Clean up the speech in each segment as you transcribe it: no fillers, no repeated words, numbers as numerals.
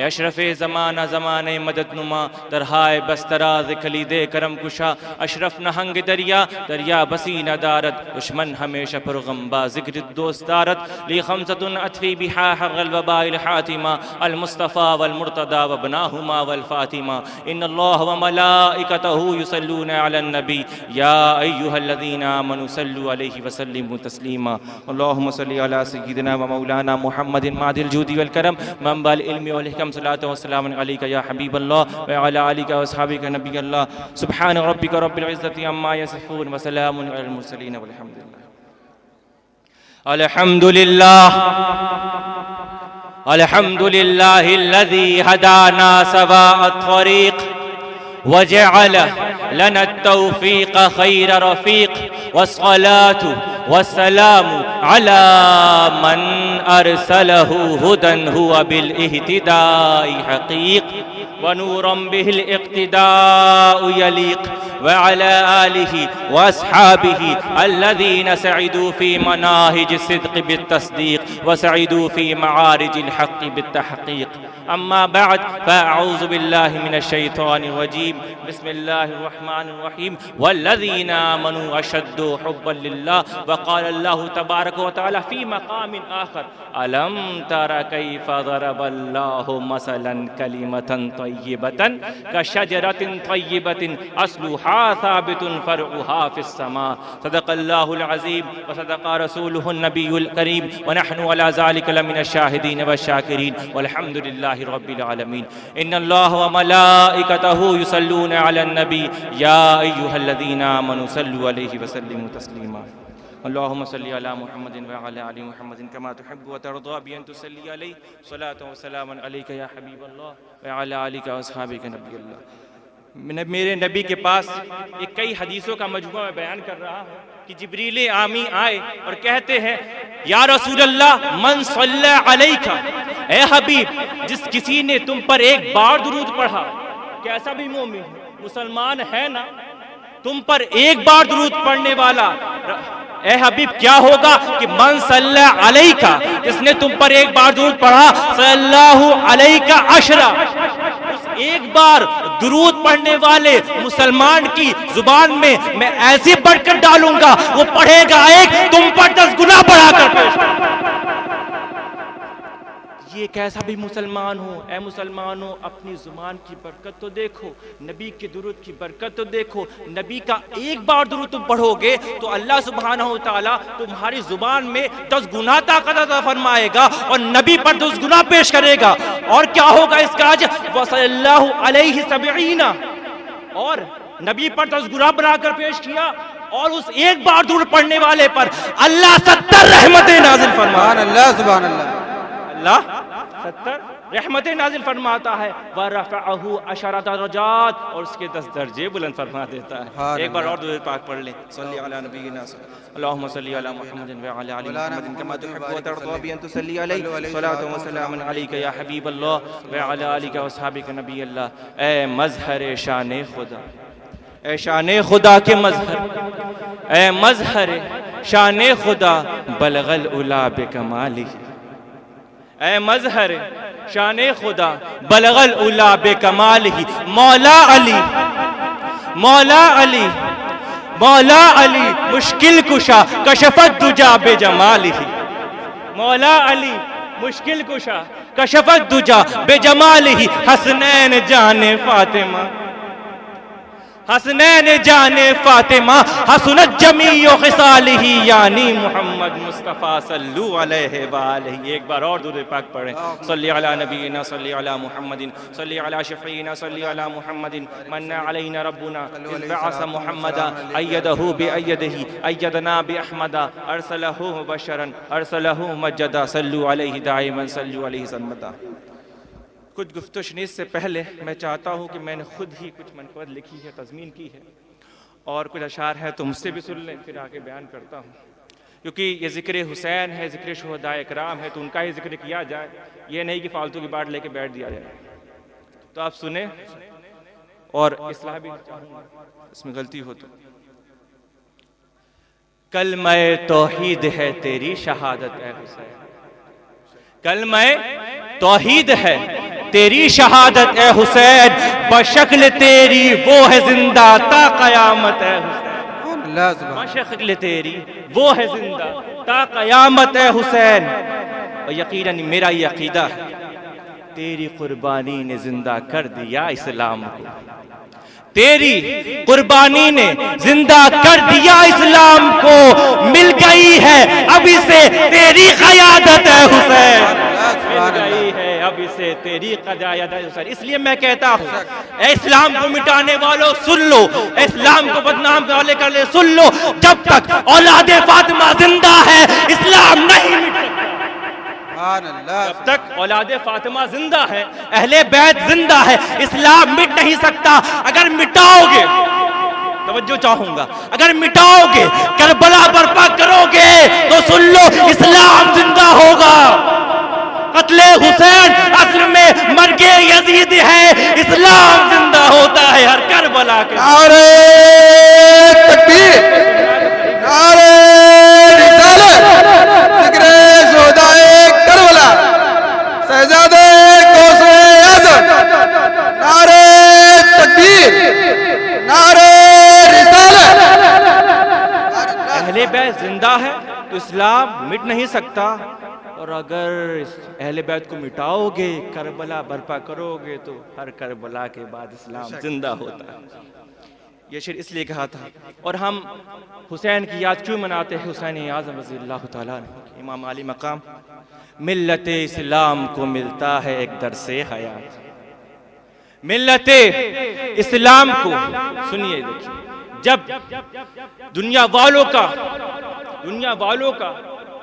अशरफ ज़माना ज़माने मदद नुमा दरहाए बस्तराज खलीदे करम कुशा अशरफ नहंग दरिया दरिया बसी नदारत दुश्मन हमेशा पुरगम्बा ज़िक्र दोस्तारत ली खमसतुन अथफी बिहा हग़ल वबाइल हातिमा अल मुस्तफ़ा वल मुर्तदा व बनाहुमा वल फातिमा इन्नल्लाह व मलाइकतहु युसल्लूना अलन नबी या अय्युहल्लज़ीना आमनू सल्लु अलैहि व सल्लिमू तस्लीमा अल्लाहुम्मा सल्लि अला सय्यिदिना व मौलाना मुहम्मदिन मादिल जूदी वल करम मंबल इल्मी वल हिकम सल्लल्लाहु वसल्लम अलैका या हबीबल्लाह व अला आलिका व अस्हाबिका नबियल्लाह सुब्हान रब्बिका रब्बिल इज़्ज़ति अम्मा यसिफून व सलामुन अलल मुरसलीन वल्हम्दुलिल्लाह। अल्हम्दुलिल्लाह अल्हम्दुलिल्लाहिल्लज़ी हदाना सवाअत तरीक़ वजअल लना तौफ़ीक़ खैर रफ़ीक़ वस्सलातु वस्सलामु अला मन अरसलहु हुदन हुवा बिल इह्तिदाई हक़ीक़ व नूरन बिहिल इक़्तिदाउ यलीक़ व अला आलिहि व अस्हाबिहि अल्लज़ीना सअदू फ़ी मनाहिज सिद्क़ बित्तस्दीक़ व सअदू फ़ी मआरिजिल हक़्क़ बित्तहक़ीक़। अम्मा बअद फ़अऊज़ु बिल्लाहि मिनश शैतानिर रजीम बिस्मिल्लाहिर रहमानिर रहीम वल्लज़ीना आमनू अशद्दु हुब्बन लिल्लाह व क़ाल अल्लाहु तबारक व तआला फ़ी मक़ामिन आख़र अलम तरा कैफ़ ज़रबल्लाहु मसलन कलिमतन तय्यिबतन कशजरतिन तय्यिबतिन अस्लुहा साबितुन फ़रउहा फ़िस्समा। सदक़ल्लाहुल अज़ीम व सदक़ रसूलुहुन नबियुल करीम व नहनु अला ज़ालिका लमिनश शाहिदीन व शाकिरीन वल्हम्दुलिल्लाहि रब्बिल आलमीन। इन्नल्लाह व मलाइकतहु युसल्लूना अलन नबी या अय्युहल्लज़ीना आमनू सल्लु अलैहि व सल्लिमू तस्लीमा। अल्लाहुम्मा सल्लि अला मुहम्मदिन व अला आलि मुहम्मदिन कमा तुहिब्बु व तर्दा बि अन तुसल्ली अलैहि सलातु व सलामन अलैका या हबीबल्लाह व अला आलिका व अस्हाबिका नबियल्लाह। मेरे नबी के पास एक कई हदीसों का मजमुआ मैं बयान कर रहा हूँ कि जिब्रील आमी आए और कहते हैं या रसूल अल्लाह मन सल्ला अलैका, ए हबीब जिस किसी ने तुम पर एक बार दुरूद पढ़ा, कैसा भी मोमिन मुसलमान है ना, तुम पर एक बार दुरूद पढ़ने वाला, ए हबीब क्या होगा कि मन सल्ला अलैका, जिसने तुम पर एक बार दुरूद पढ़ा, सल्लल्लाहु अलैका अशरा, उस एक बार दुरूद पढ़ने वाले मुसलमान की जुबान में मैं ऐसे बढ़कर डालूंगा, वो पढ़ेगा एक, तुम पर 10 गुना बढ़ाकर पेश। ये कैसा भी मुसलमान हो, ए मुसलमानों अपनी जुबान की बरकत तो देखो, नबी के दुरूद की बरकत तो देखो। नबी का एक बार दुरूद तुम पढ़ोगे तो अल्लाह सुब्हानहू व तआला तुम्हारी जुबान में 10 गुना ताकत अता फरमाएगा और नबी पर 10 गुना पेश करेगा। और क्या होगा इसका अजर, वसल्लल्लाहु अलैहि सबईना, और नबी पर 10 गुना बनाकर पेश किया और उस एक बार दुरूद पढ़ने वाले पर अल्लाह 70 रहमतें नाज़िल फरमाता है। अल्लाह सुभान अल्लाह, अल्लाह 70 रहमतें नाजिल फरमाता है। व रफ़अहु अशरा दरजात, और उसके 10 दर्जे बुलंद फरमा देता है। एक बार और दुरूद पाक पढ़ लें। सल्ली अला नबीना अल्लाहुम्मा सल्ली अला मुहम्मदिन व अला आलि मुहम्मदिन कमा तुहिब्बु व तर्दा बि अन तुसल्ली अलैहि सलातु व सलामुन अलैका या हबीबल्लाह व अला आलिका व अस्हाबिका नबियल्लाह। ए मज़हर शान खुदा, ए शान खुदा के मज़हर, ए मज़हर शान खुदा बलगल उला बिकमालिही, ऐ मज़हर शान खुदा बलगल उला बेकमालिही। मौला अली, मौला अली, मौला अली मुश्किल कुशा कशफत दुजा बेजमालिही। मौला अली मुश्किल कुशा कशफत दुजा बेजमालिही। हसनैन जाने फातिमा, हसनैन जाने फातिमा हसनत जमीओ खिसालिही यानी मोहम्मद मुस्तफ़ा सल्लु अलैहि व आलिही। एक बार और दुरूद पाक पढ़ें। सल्ली अला नबीना सल्ली अला मुहम्मदिन सल्ली अला शफ़ीना सल्ली अला मुहम्मदिन मन्ना अलैना रब्बुना इज़ बअस मुहम्मदा अय्यदहु बिअय्यदिही अय्यदना बिअहमदा अरसलहु मुबश्शरन अरसलहु मुमज्जदा सल्लु अलैहि दाइमन सल्लु अलैहि सल्लता। कुछ गुफ्तशनीस से पहले मैं चाहता हूँ कि मैंने खुद ही कुछ मनक़बत लिखी है, तज़मीन की है, और कुछ अशार है तो मुझसे भी सुन लें, फिर आगे बयान करता हूँ। क्योंकि ये ज़िक्र हुसैन है, ज़िक्र शुहदाए इकराम है, तो उनका ही ज़िक्र किया जाए, ये नहीं कि फालतू की बात लेके बैठ दिया जाए। तो आप सुने और इस्लाह भी चाहूँगा, इसमें गलती हो तो। कलमे तौहीद है तेरी शहादत ए हुसैन, कलमे तौहीद है तेरी शहादत ए हुसैन, बशक्ल तेरी वो है जिंदा ता कयामत है हुसैन, बशक्ल तेरी वो है जिंदा ता कयामत है हुसैन। और यकीनन मेरा ये अकीदा है, तेरी कुर्बानी ने जिंदा कर दिया इस्लाम को, तेरी कुर्बानी ने जिंदा कर दिया इस्लाम को, मिल गई है अभी से तेरी क़यादत है हुसैन, मिल गई है अभी से तेरी क़यादत है हुसैन। इसलिए मैं कहता हूँ, इस्लाम को मिटाने वालों सुन लो, इस्लाम को बदनाम वाले कर ले सुन लो, जब तक औलादे फातिमा जिंदा है इस्लाम नहीं मिटेगा। जब तक औलादे फातिमा जिंदा है, अहले बैत जिंदा है, इस्लाम मिट नहीं सकता। अगर मिटाओगे, तवज्जो चाहूंगा, अगर मिटाओगे, करबला बर्पा करोगे तो सुन लो इस्लाम जिंदा होगा। कत्ले हुसैन असल में मर्गे यजीद है, इस्लाम जिंदा होता है हर करबला के। नारे तकबीर, नारे रिसालत, जिक्रे शुहदाए करबला, शहजादे गौसे आज़म, नारे तकबीर, नारे रिसालत। अहले बैत जिंदा है तो इस्लाम मिट नहीं सकता, और अगर अहले बैत को मिटाओगे, करबला बर्पा करोगे तो हर करबला के बाद इस्लाम जिंदा होता है। ये शेर इसलिए कहा था। और हम हुसैन की याद क्यों मनाते हैं? हुसैन आज़म रज़ियल्लाहु ताला अन्हु, इमाम आली मकाम, मिल्लत इस्लाम को मिलता है एक दरसे हयात, मिल्लत इस्लाम को सुनिए, देखिए, जब दुनिया वालों का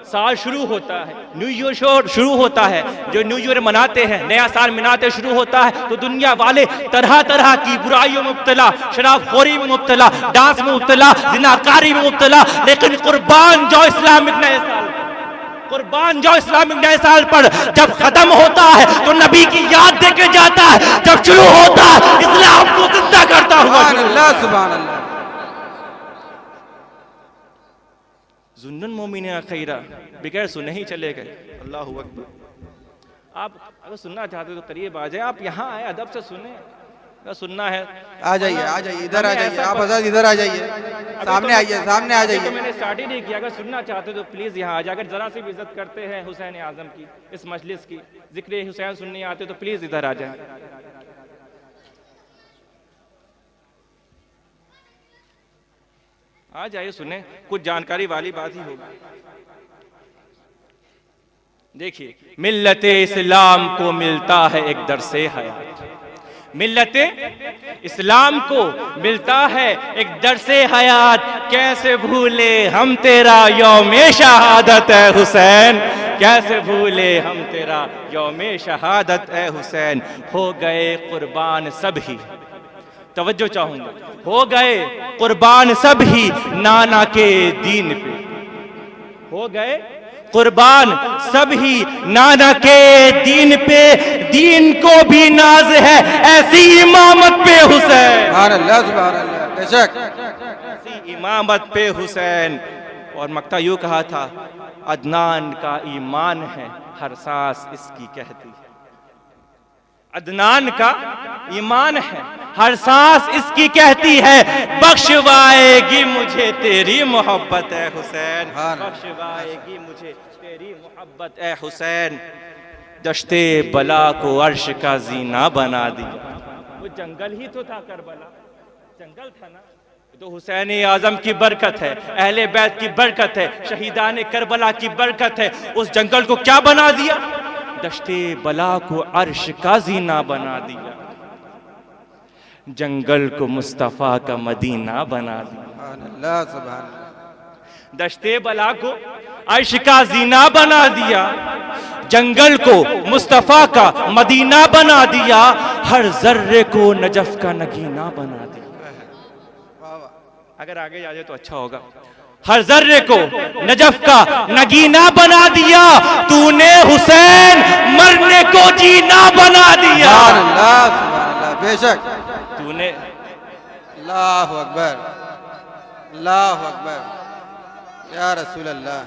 साल शुरू होता है, न्यू ईयर शुरू होता है, जो न्यू ईयर मनाते हैं, नया साल मनाते शुरू होता है, तो दुनिया वाले तरह तरह की बुराइयों में मुब्तला, शराबखोरी में मुब्तला, डांस में मुब्तला, जिनाकारी में मुब्तला, लेकिन कुर्बान जो इस्लामिक नए साल, कुर्बान जो इस्लामिक नए साल पर जब खत्म होता है तो नबी की याद देके जाता है, जब शुरू होता है इस्लाम को जिंदा करता हुआ। सुभान अल्लाह। जुन्नुन मोमिन खैरा, बगैर सुने ही चले गए। अल्लाहु अकबर। आप अगर सुनना चाहते हो तो करीब आ जाए, आप यहाँ आए अदब से सुने, अगर सुनना है आ जाइए, आ जाइए, इधर आ जाइए, आप आजाद इधर आ जाइए, सामने आइए, सामने आ जाइए। तो मैंने स्टार्ट ही नहीं किया, अगर सुनना चाहते हो तो प्लीज यहाँ आ जाए। अगर जरा सी भी इज्जत करते हैं हुसैन आजम की, इस मजलिस की, जिक्र हुसैन सुनने आते तो प्लीज इधर आ जाए। आ जाइए, सुने, कुछ जानकारी वाली बात ही होगी। देखिए, मिल्लत इस्लाम को मिलता है एक दरसे हयात, मिल्लत इस्लाम को मिलता है एक दरसे हयात, कैसे भूले हम तेरा यौमे शहादत है हुसैन, कैसे भूले हम तेरा यौमे शहादत है हुसैन। हो गए कुर्बान सब ही, तवज्जो चाहूंगा, हो गए कुर्बान सब ही नाना के दीन पे, हो गए कुर्बान सब ही नाना के दीन पे, दीन को भी नाज है ऐसी इमामत पे हुसैन, सुभान अल्लाह, सुभान अल्लाह, बेशक ऐसी इमामत पे हुसैन। और मक्ता यूं कहा था, अदनान का ईमान है हर सांस इसकी कहती है, अदनान का ईमान है हर सांस इसकी कहती है, बख्शवाएगी मुझे तेरी मोहब्बत है हुसैन, बख्शवाएगी मुझे तेरी मोहब्बत है हुसैन। दश्ते बला को अर्श का जीना बना दिया, वो जंगल ही तो था, करबला जंगल था ना, तो हुसैन आजम की बरकत है, अहले बैत की बरकत है, शहीदान करबला की बरकत है। उस जंगल को क्या बना दिया? दश्ते बला को अर्श का जीना बना दिया, जंगल को मुस्तफा का मदीना बना दिया, दश्ते बला को अर्श का जीना बना दिया, जंगल को मुस्तफा का मदीना बना दिया, हर जर्रे को नजफ का नगीना बना दिया। अगर आगे जाए तो अच्छा होगा। हर जर्रे को नजफ का नगीना बना दिया, तूने हुसैन मरने को जीना बना दिया। बेशक तूने, अल्लाहु अकबर, अल्लाहु अकबर, या रसूल अल्लाह।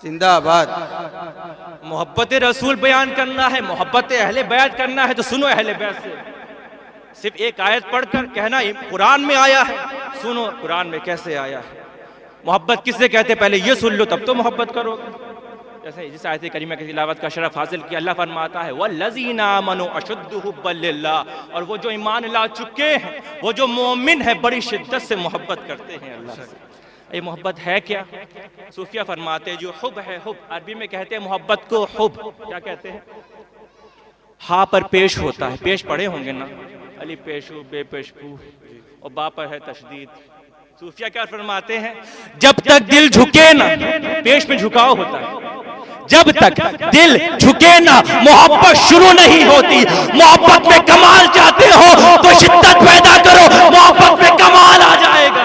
जिंदाबाद। मोहब्बत रसूल बयान करना है, मोहब्बत अहले बैत करना है तो सुनो अहले बैत से। सिर्फ एक आयत पढ़कर कहना कुरान में आया है, सुनो कुरान में कैसे आया है। मोहब्बत किससे कहते, पहले ये सुन लो तब तो मोहब्बत करोगे। जैसे जिस आयत करीमा की तिलावत का शरफ हासिल किया, अल्लाह फरमाता है वल्लज़ीना आमनू अशद्दु हुब्बन लिल्लाह, और वो जो ईमान ला चुके हैं, वो जो मोमिन है, बड़ी शिद्दत से मोहब्बत करते हैं अल्लाह से। ये मोहब्बत है क्या? सूफिया फरमाते हैं जो हुब है, हुब अरबी में कहते हैं मोहब्बत को हुब क्या कहते हैं? हा पर पेश होता है, पेश पढ़े होंगे ना, अली पेशु बे पेशपू, और बा पर है तशदीद। सूफिया क्या फरमाते हैं, जब तक दिल झुके ना, पेश में झुकाव होता है, जब तक दिल झुके ना मोहब्बत शुरू नहीं होती। मोहब्बत में कमाल चाहते हो तो शिद्दत पैदा करो, मोहब्बत में कमाल आ जाएगा।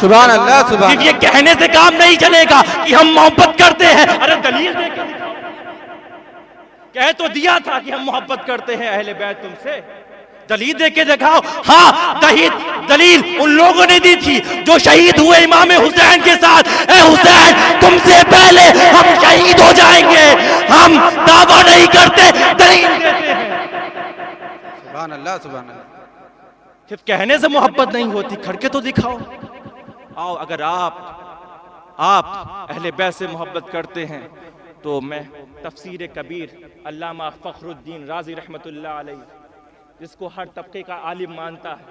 सुभान अल्लाह, सुभान। सिर्फ ये कहने से काम नहीं चलेगा कि हम मोहब्बत करते हैं, अरे दलील दे के कह तो दिया था कि हम मोहब्बत करते हैं अहले बैत तुमसे, दलील दे के दिखाओ। हाँ, दलील उन लोगों ने दी थी जो शहीद हुए इमाम हुसैन के साथ। ए हुसैन, तुमसे पहले हम शहीद हो जाएंगे, हम दावा नहीं करते, दलील देते हैं। सुभान अल्लाह, सुभान अल्लाह। सिर्फ कहने से मोहब्बत नहीं होती, करके तो दिखाओ। आओ, अगर आप अहले बैत से मोहब्बत करते हैं तो मैं तफसीर कबीर अल्लामा फखरुद्दीन राजी रहमतुल्लाह अलैह, जिसको हर तबके का आलिम मानता है,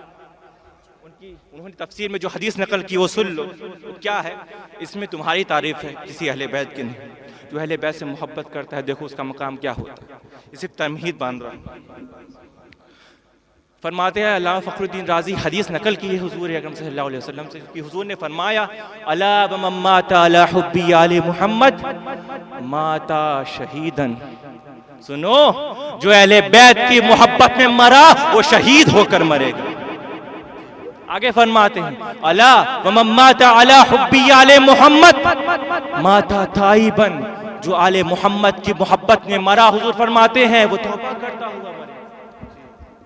उन्होंने तफसीर में जो हदीस नकल की वो सुन लो। तो क्या है इसमें? तुम्हारी तारीफ है, किसी अहले बैत की नहीं। जो अहले बैत से मोहब्बत करता है, देखो उसका मकाम क्या होता है। ये सिर्फ तमहीद बांध रहा। फरमाते हैं अल्लामा फखरुद्दीन राजी, हदीस नकल की है हुजूर अकरम सल्लल्लाहु अलैहि वसल्लम से कि हुजूर ने फरमाया अला व माता अला हुब्बी आले मोहम्मद माता शहीदन। सुनो, जो अहले बैत की मोहब्बत में मरा वो शहीद होकर मरेगा। आगे फरमाते हैं अला व माता अला हुब्बी आले मोहम्मद माता ताइबन, जो आले मोहम्मद की मोहब्बत में मरा, हुजूर फरमाते हैं वो तौबा करता हुआ मरे।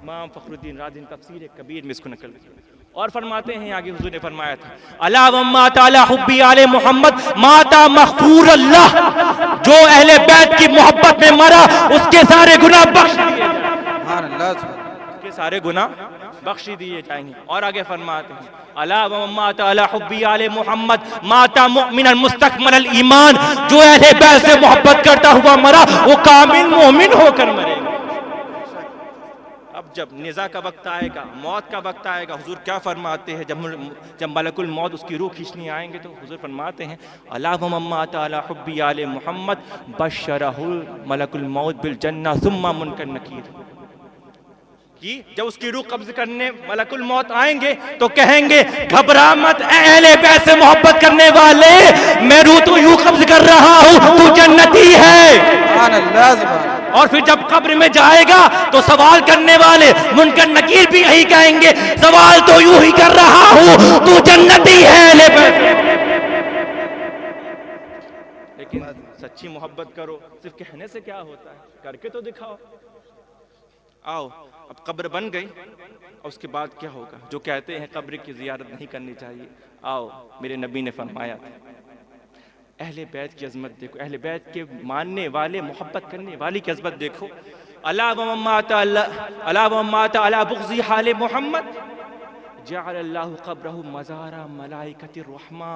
इमाम फखरुद्दीन राजी तफसीर कबीर में इसको नकल किया। और फरमाते हैं आगे हुजूर ने फरमाया था अला व माता अला हुब्बी आले मोहम्मद माता मग़फूर अल्लाह, जो अहले बैत की मोहब्बत में मरा उसके सारे गुनाह बख्श दिए जाएंगे, उसके सारे गुनाह बख्श दिए जाएंगे। और आगे फरमाते हैं अला व माता अला हुब्बी आले मोहम्मद माता मुमिनन मुस्तकमल ईमान, जो अहले बैत से मोहब्बत करता हुआ मरा वो कामिल मोमिन होकर मरेगा। अब जब निज़ा का वक्त आएगा, मौत का वक्त आएगा, हुजूर क्या फरमाते हैं? जब मलकुल मौत उसकी रूह खींचने आएंगे तो हुजूर फरमाते हैं अला व माता अला हुब्बी आले मोहम्मद बशरहुल मलकुल मौत बिल जन्नह सुम्मा मुनकर नकीर, कि जब उसकी रूह कब्ज करने मलकुल मौत आएंगे तो कहेंगे घबरा मत अहले बैत से मोहब्बत करने वाले, मैं रूह तो यूं कब्ज कर रहा हूं, तू जन्नती है। और फिर जब कब्र में जाएगा तो सवाल करने वाले मुनकर नकीर भी यही कहेंगे, सवाल तो यूं ही कर रहा हूं, तू जन्नती है। लेकिन सच्ची मोहब्बत करो, सिर्फ कहने से क्या होता है, करके तो दिखाओ। आओ, अब कब्र बन गई और उसके बाद क्या होगा? जो कहते हैं कब्र की ज़ियारत नहीं करनी चाहिए, आओ मेरे नबी ने फरमाया अहले बैत की अज़मत देखो, अहले बैत के मानने वाले मोहब्बत करने वाली की अज़मत देखो। अला व माता अला बुग़्ज़ी हाले मोहम्मद जअलल्लाहु क़ब्रहु मज़ारा मलाइकतिर रहमा।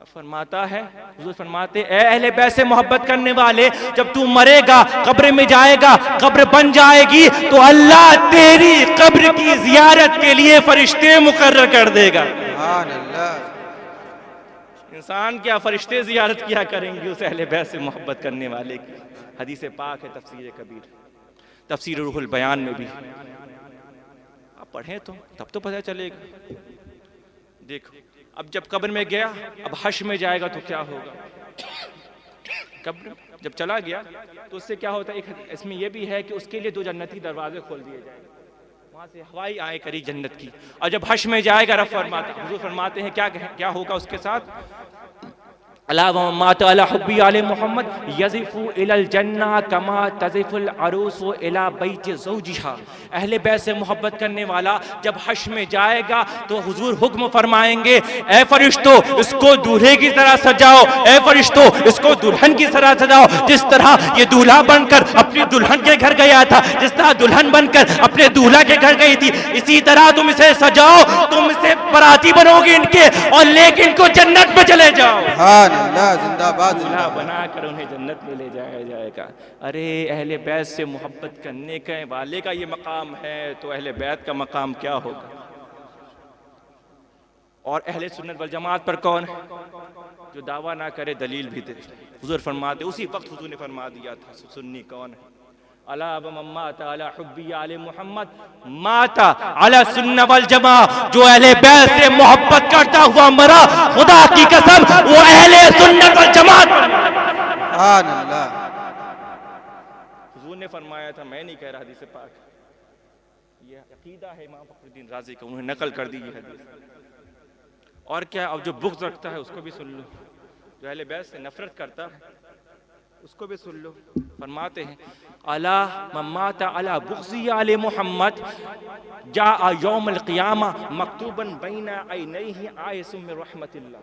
फरमाता है हुजूर फरमाते ए अहले बैत से मोहब्बत करने वाले, जब तू मरेगा कब्र में जाएगा, कब्र बन जाएगी तो अल्लाह तेरी कब्र की ज़ियारत के लिए फरिश्ते मुकर्रर कर देगा। इंसान क्या, फरिश्ते ज़ियारत किया करेंगे उस अहले बैत से मोहब्बत करने वाले की। हदीस पाक है तफसीर कबीर, तफसीर रूहुल बयान में भी आप पढ़ें तो तब तो पता चलेगा। देखो, अब जब कब्र में गया, अब हश्र में जाएगा तो क्या होगा? कब्र जब चला गया तो उससे क्या होता है? एक इसमें यह भी है कि उसके लिए 2 जन्नती दरवाजे खोल दिए जाएंगे, वहां से हवाई आए करी जन्नत की। और जब हश्र में जाएगा, रब फरमाते हुजूर फरमाते हैं क्या होगा उसके साथ? अला व मात अला हुब्बी आले मोहम्मद यज़िफु इलल जन्ना कमा तज़िफुल अरूसु इला बैत ज़ौजिहा। अहले बैत से मोहब्बत करने वाला जब हश में जाएगा तो हुजूर हुक्म फरमाएंगे, ए फरिश्तों इसको दूल्हे की तरह सजाओ, ए फरिश्तों इसको दुल्हन की तरह सजाओ। जिस तरह ये दूल्हा बनकर अपनी दुल्हन के घर गया था, जिस तरह दुल्हन बनकर अपने दूल्हा के घर गई थी, इसी तरह तुम इसे सजाओ, तुम इसे बाराती बनोगे इनके और लेके इनको जन्नत में चले जाओ। जिंदाबाद दूल्हा बनाकर उन्हें जन्नत में ले जाया जाएगा। अरे अहले बैत से मोहब्बत करने के वाले का ये मकाम है तो अहले बैत का मकाम क्या होगा। और अहले सुन्नत वल जमात पर कौन है जो दावा ना करे दलील भी दे। हुजूर फरमाते, उसी वक्त हुजूर ने फरमा दिया था सुन्नी कौन है। अला माता अला हुब्बी आले मोहम्मद माता अला सुन्नत वल जमा। जो अहले बैत से मोहब्बत करता हुआ मरा, खुदा की कसम वो अहले सुन्नत वल जमात। हुजूर ने फरमाया था, मैं नहीं कह रहा, हदीस पाक ये अकीदा है इमाम फखरुद्दीन राज़ी का, उन्होंने नकल कर दी ये हदीस। और क्या, अब जो बुग़्ज़ रखता है उसको भी सुन लो, जो अहले बैत से नफरत करता है उसको भी सुन लो। फरमाते हैं अला मम्माता अला बुग़्ज़ी आले मोहम्मद जा यौमुल क़ियामा मकतूबन बैना ऐनैहि आयसुम मिन रहमतिल्लाह।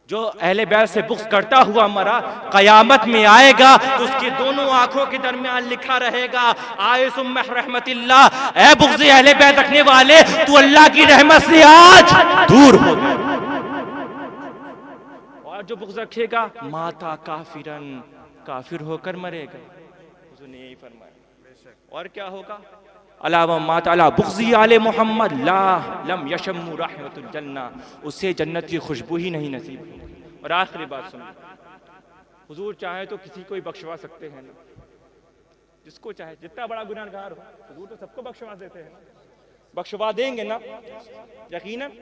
जो अहले बैत से बुग़्ज़ करता हुआ मरा, क़यामत में आएगा तो उसकी दोनों आंखों के दरमियान लिखा रहेगा आयसुम मिन रहमतिल्लाह। ऐ बुग़्ज़ अहले बैत रखने वाले, तू अल्लाह की रहमत से आज दूर हो। और जो बुग़्ज़ रखेगा माता काफिरन, काफिर होकर मरेगा। उसने यही फरमाया। और क्या होगा, अलावा माता अला बुग़्ज़ी आले मोहम्मद ला लम यशम्मु रहमतुल जन्ना, उससे जन्नत की खुशबू ही नहीं नसीब होगी। और आखिरी बात सुन, हुजूर चाहे तो किसी को ही बख्शवा सकते हैं ना, जिसको चाहे, जितना बड़ा गुनाहगार हो हुजूर तो सबको बख्शवा देते हैं, बख्शवा देंगे ना यकीनन।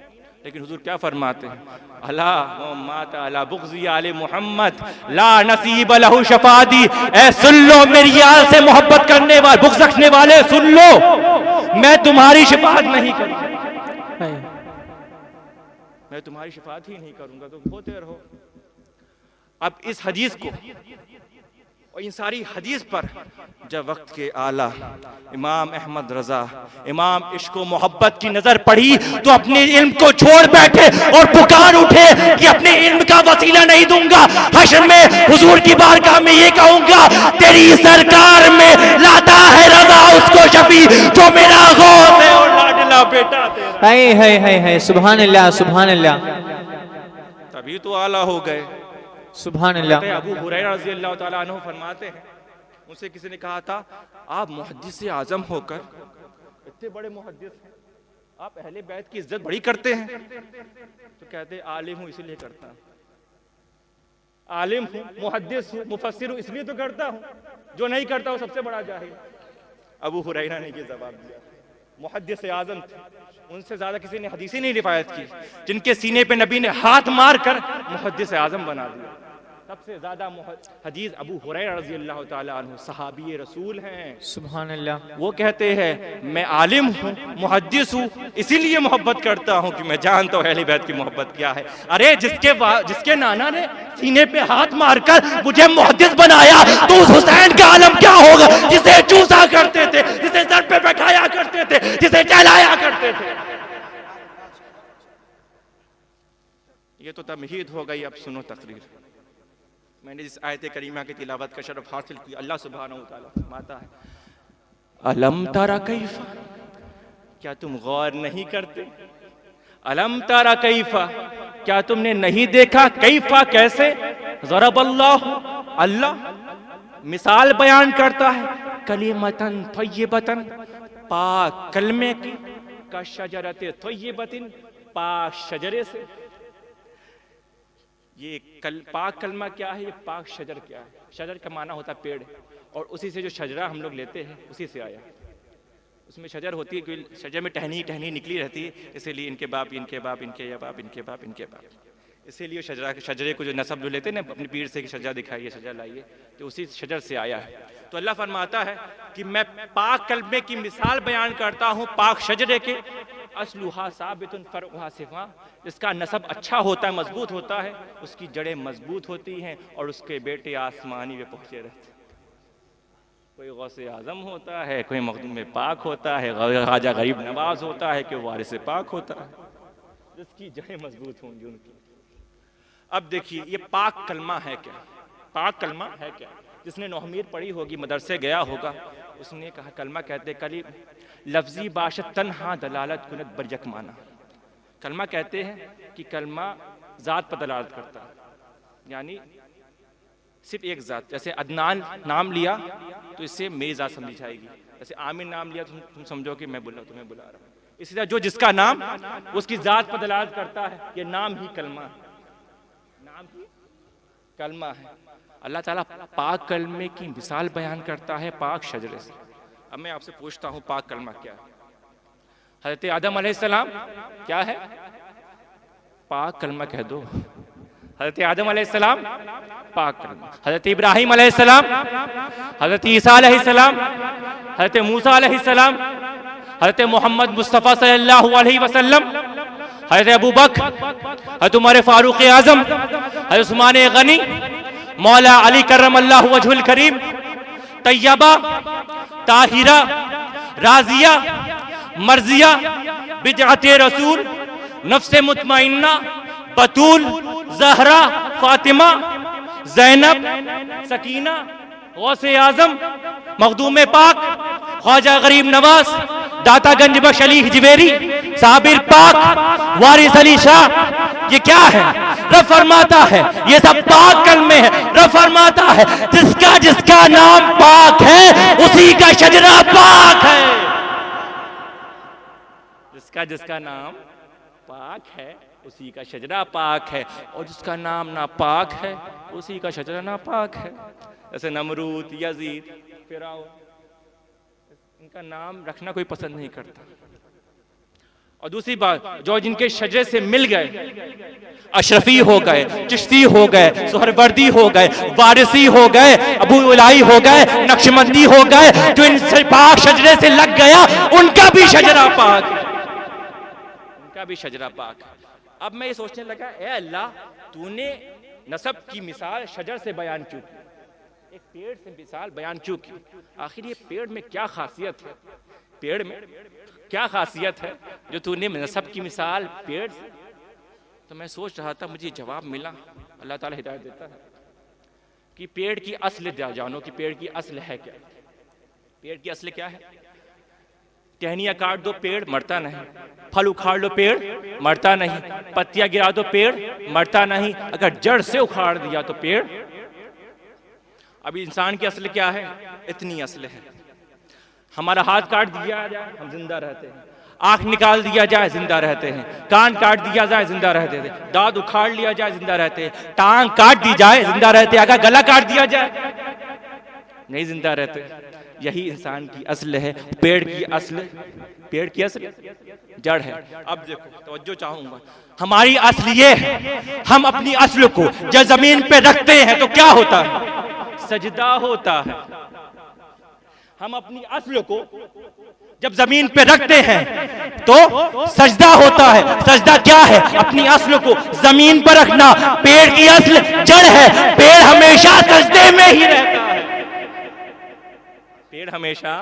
लेकिन हुजूर क्या फरमाते हैं, अला माता अला बुग़्ज़ी आले मोहम्मद ला नसीब लहु शफ़ाअती। ऐ सुन लो मेरी आल से मोहब्बत करने वाले, बुग़्ज़ रखने वाले सुन लो, मैं तुम्हारी शफ़ाअत नहीं करूंगा, मैं तुम्हारी शफ़ाअत ही नहीं करूंगा, तो होते रहो। अब इस हदीस को और इन सारी हदीस पर जब वक्त के आला इमाम अहमद रजा, इमाम इश्क व मोहब्बत की नजर पड़ी तो अपने इल्म को छोड़ बैठे और पुकार उठे कि अपने इल्म का वसीला नहीं दूंगा, हश्र में हुजूर की बारगाह में ये कहूंगा तेरी सरकार में लाता है रजा उसको शफी जो मेरा गौस है और लाडला बेटा तेरा। है सुभान अल्लाह सुभान अल्लाह। तभी तो आला हो गए। सुभान अल्लाह। अबू हुरैरा रज़ी अल्लाह ताला अन्हु फरमाते हैं, उनसे किसी ने कहा था आप मुहद्दिस आज़म होकर इतने बड़े मुहद्दिस हैं, आप अहले बैत की इज्जत बड़ी करते हैं। तो कहते आलिम हूँ इसलिए करता हूँ, आलिम हूँ, मुहद्दिस हूँ, मुफस्सिर हूँ इसलिए तो करता हूँ, जो नहीं करता वो सबसे बड़ा जाहिल। अबू हुरैरा ने ये जवाब दिया, मुहद्दिस आज़म थे, उनसे ज्यादा किसी ने हदीस ही नहीं रिवायत की, जिनके सीने पे नबी ने हाथ मार कर मुहद्दिस आज़म बना दिया। सबसे ज्यादा हदीस अबू हुरैरा रज़ी अल्लाह ताला अन्हु सहाबी रसूल हैं। सुभान अल्लाह। वो कहते हैं मैं आलिम हूँ, मुहद्दिस हूँ, इसीलिए मोहब्बत करता हूँ कि मैं जानता हूँ अहले बैत की मोहब्बत क्या है। अरे जिसके नाना ने सीने पे हाथ मारकर मुझे मुहद्दिस बनाया तो उस हुसैन का आलम क्या होगा, जिसे चूसा करते थे, जिसे सर पे बैठाया करते थे, जिसे चलाया करते थे। ये तो तमहीद हो गई। अब सुनो तकरीर। मैंने जिस आयत करीमा की तिलावत का शरफ हासिल किया, अल्लाह सुब्हानहू व तआला फरमाता है अलम तरा कैफा, क्या तुम गौर नहीं करते, अलम तरा कैफा, क्या तुमने नहीं देखा, कैफा कैसे, ज़रबल्लाहु, अल्लाह मिसाल बयान करता है, कलिमतन तय्यबतन, पाक कलमे की, का शजरते तय्यबतिन, पाक शजरे से। ये पाक कलमा क्या है, ये पाक शजर क्या है। शजर का माना होता है पेड़, और उसी से जो शजरा हम लोग लेते हैं उसी से आया। उसमें शजर होती है, क्योंकि शजर में टहनी टहनी निकली रहती है, इसीलिए इनके बाप इनके बाप इनके बाप इनके बाप इनके बाप, इसीलिए शजरे को जो नसब जो लेते हैं ना अपनी पीर से कि शजरा दिखाइए शजरा लाइए, तो उसी शजर से आया है। तो अल्लाह फरमाता है कि मैं पाक कलमे की मिसाल बयान करता हूँ पाक शजरे के, असलुहा साबितुन फरउहा सिफा, जिसका नसब अच्छा होता है, मजबूत होता है, उसकी जड़ें मजबूत होती हैं और उसके बेटे आसमानी में पहुंचे रहते हैं। कोई गौसे आजम होता है, कोई मखदूम पाक होता है, ख्वाजा गरीब नवाज होता है, कोई वारिस पाक होता है, जिसकी जड़ें मजबूत होंगी उनकी। अब देखिए ये पाक कलमा है क्या? पाक कलमा है क्या? जिसने नौहमीर पढ़ी होगी, मदरसे गया होगा, उसने कहा कलमा कहते कली लफ्जी बाशत तन्हा दलालत कुनत बरजक माना। कलमा कहते हैं कि कलमा ज़ात पर दलालत करता है, यानी सिर्फ एक ज़ात। जैसे अदनान नाम लिया तो इससे मेरी ज़ात समझी जाएगी, जैसे आमिर नाम लिया तो तुम समझो कि मैं तुम्हें बुला रहा हूँ। इसी तरह जो जिसका नाम उसकी ज़ात पर दलालत करता है, ये नाम ही कलमा है, नाम ही कलमा है। अल्लाह ताला पाक कलमे की मिसाल बयान करता है पाक शजरे से। अब मैं आपसे पूछता हूँ पाक कलमा क्या है? हज़रत आदम अलैहिस्सलाम क्या है? पाक कलमा कह दो। हज़रत आदम अलैहिस्सलाम पाक कलमा। हज़रत इब्राहिम अलैहिस्सलाम, हज़रत ईसा अलैहिस्सलाम, हज़रत मूसा अलैहिस्सलाम, हज़रत मोहम्मद मुस्तफ़ा सल्लल्लाहु अलैहि वसल्लम, हज़रत अबू बकर, हज़रत उमर फारूक आज़म, हज़रत उस्मान गनी, मौला अली करमल्लाहु वजहुल करीम, तैयबा, ताहिरा, राजिया, मर्जिया, बिदअते रसूल, नफ्से मुतमइन्ना, बतूल, ज़हरा, फातिमा, ज़ैनब, सकीना, गौसे आज़म, मखदूम पाक, ख्वाजा गरीब नवाज, दाता गंज बख्श अली हिजवेरी, साबिर पाक, वारिस अली शाह। ये क्या है? रब फरमाता है ये सब पाक कलमे है। रब फरमाता है जिसका जिसका नाम पाक है उसी का शजरा पाक है। जिसका जिसका नाम पाक है उसी का शजरा पाक है, और जिसका नाम ना पाक है उसी का शजरा ना पाक है। जैसे नमरूद, यजीद, फिरौन, इनका नाम रखना कोई पसंद नहीं करता। और दूसरी बात, जो जिनके शजरे से मिल गए, अशरफी हो गए, चिश्ती हो गए, सोहरवर्दी हो गए, वारिसी हो गए, अबू उलाई हो गए, नक्शबंदी हो गए, जो इन पाक शजरे से लग गया उनका भी शजरा पाक है, उनका भी शजरा पाक है। अब मैं ये सोचने लगा, ए अल्लाह तूने नसब की मिसाल शजर से बयान क्यों की, एक पेड़ से मिसाल बयान क्यों की? आखिर ये पेड़ में क्या खासियत है? पेड़ में क्या खासियत है जो तूने नसब की मिसाल पेड़ से? तो मैं सोच रहा था, मुझे जवाब मिला, अल्लाह ताला हिदायत देता है कि पेड़ की असल जानो कि पेड़ की असल है क्या। पेड़ की असल क्या है? टहनियाँ काट दो पेड़ मरता नहीं, फल उखाड़ लो पेड़ मरता नहीं, पत्तियां गिरा दो पेड़ मरता नहीं, अगर जड़ से उखाड़ दिया तो पेड़। अभी इंसान की असल क्या है? इतनी असल है, हमारा हाथ काट दिया जाए हम जिंदा रहते हैं, आंख निकाल दिया जाए जिंदा रहते हैं, कान काट दिया जाए जिंदा रहते हैं, दांत उखाड़ लिया जाए जिंदा रहते हैं, टांग काट दी जाए जिंदा रहते हैं, अगर गला काट दिया जाए नहीं जिंदा रहते। यही इंसान की असल है। पेड़ की असल, पेड़ की असल जड़ है। अब देखो तवज्जो चाहूंगा, हमारी असल ये है, हम अपनी असल को जब जमीन पे रखते हैं तो क्या होता है? सजदा होता है। हम अपनी असल को जब जमीन पे रखते हैं तो सजदा होता है। सजदा क्या है? अपनी असल को जमीन पर रखना। पेड़ की असल जड़ है, पेड़ हमेशा सजदे में ही रहता है, पेड़ हमेशा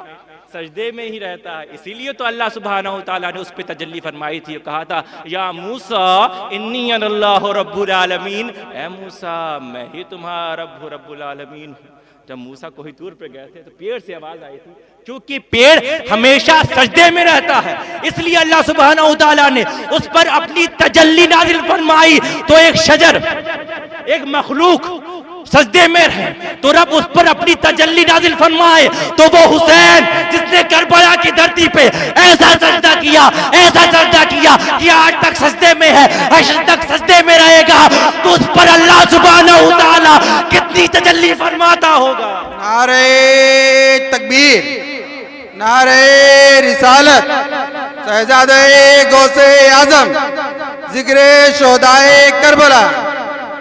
सजदे में ही रहता है। इसीलिए तो अल्लाह सुब्हानहू तआला ने उस पर तजल्ली फरमाई थी, कहा था या मूसा इन्नी अल्लाहु रब्बुल आलमीन, ए मूसा मैं ही तुम्हारा रब्बु रब्बुल आलमीन हूँ। जब मूसा कोई दूर पे गए थे तो पेड़ से आवाज आई थी, क्योंकि पेड़ हमेशा सजदे में रहता है, इसलिए अल्लाह सुब्हानहू तआला ने उस पर अपनी तजल्ली नाजिल फरमाई। तो एक शजर, एक मखलूक सजदे में है तो रब उस पर अपनी तजल्ली नाजिल फरमाए। तो वो हुसैन जिसने करबला की धरती पे ऐसा सजदा किया, ऐसा सजदा किया कि आज तक सजदे में है, हश्र तक सजदे में रहेगा, तो उस पर अल्लाह सुब्हानहू तआला कितनी तजल्ली फरमाता होगा। नारे तकबीर, नारे रिसालत, शहजादे गौसे आजम, जिक्रे शोहदाए करबला,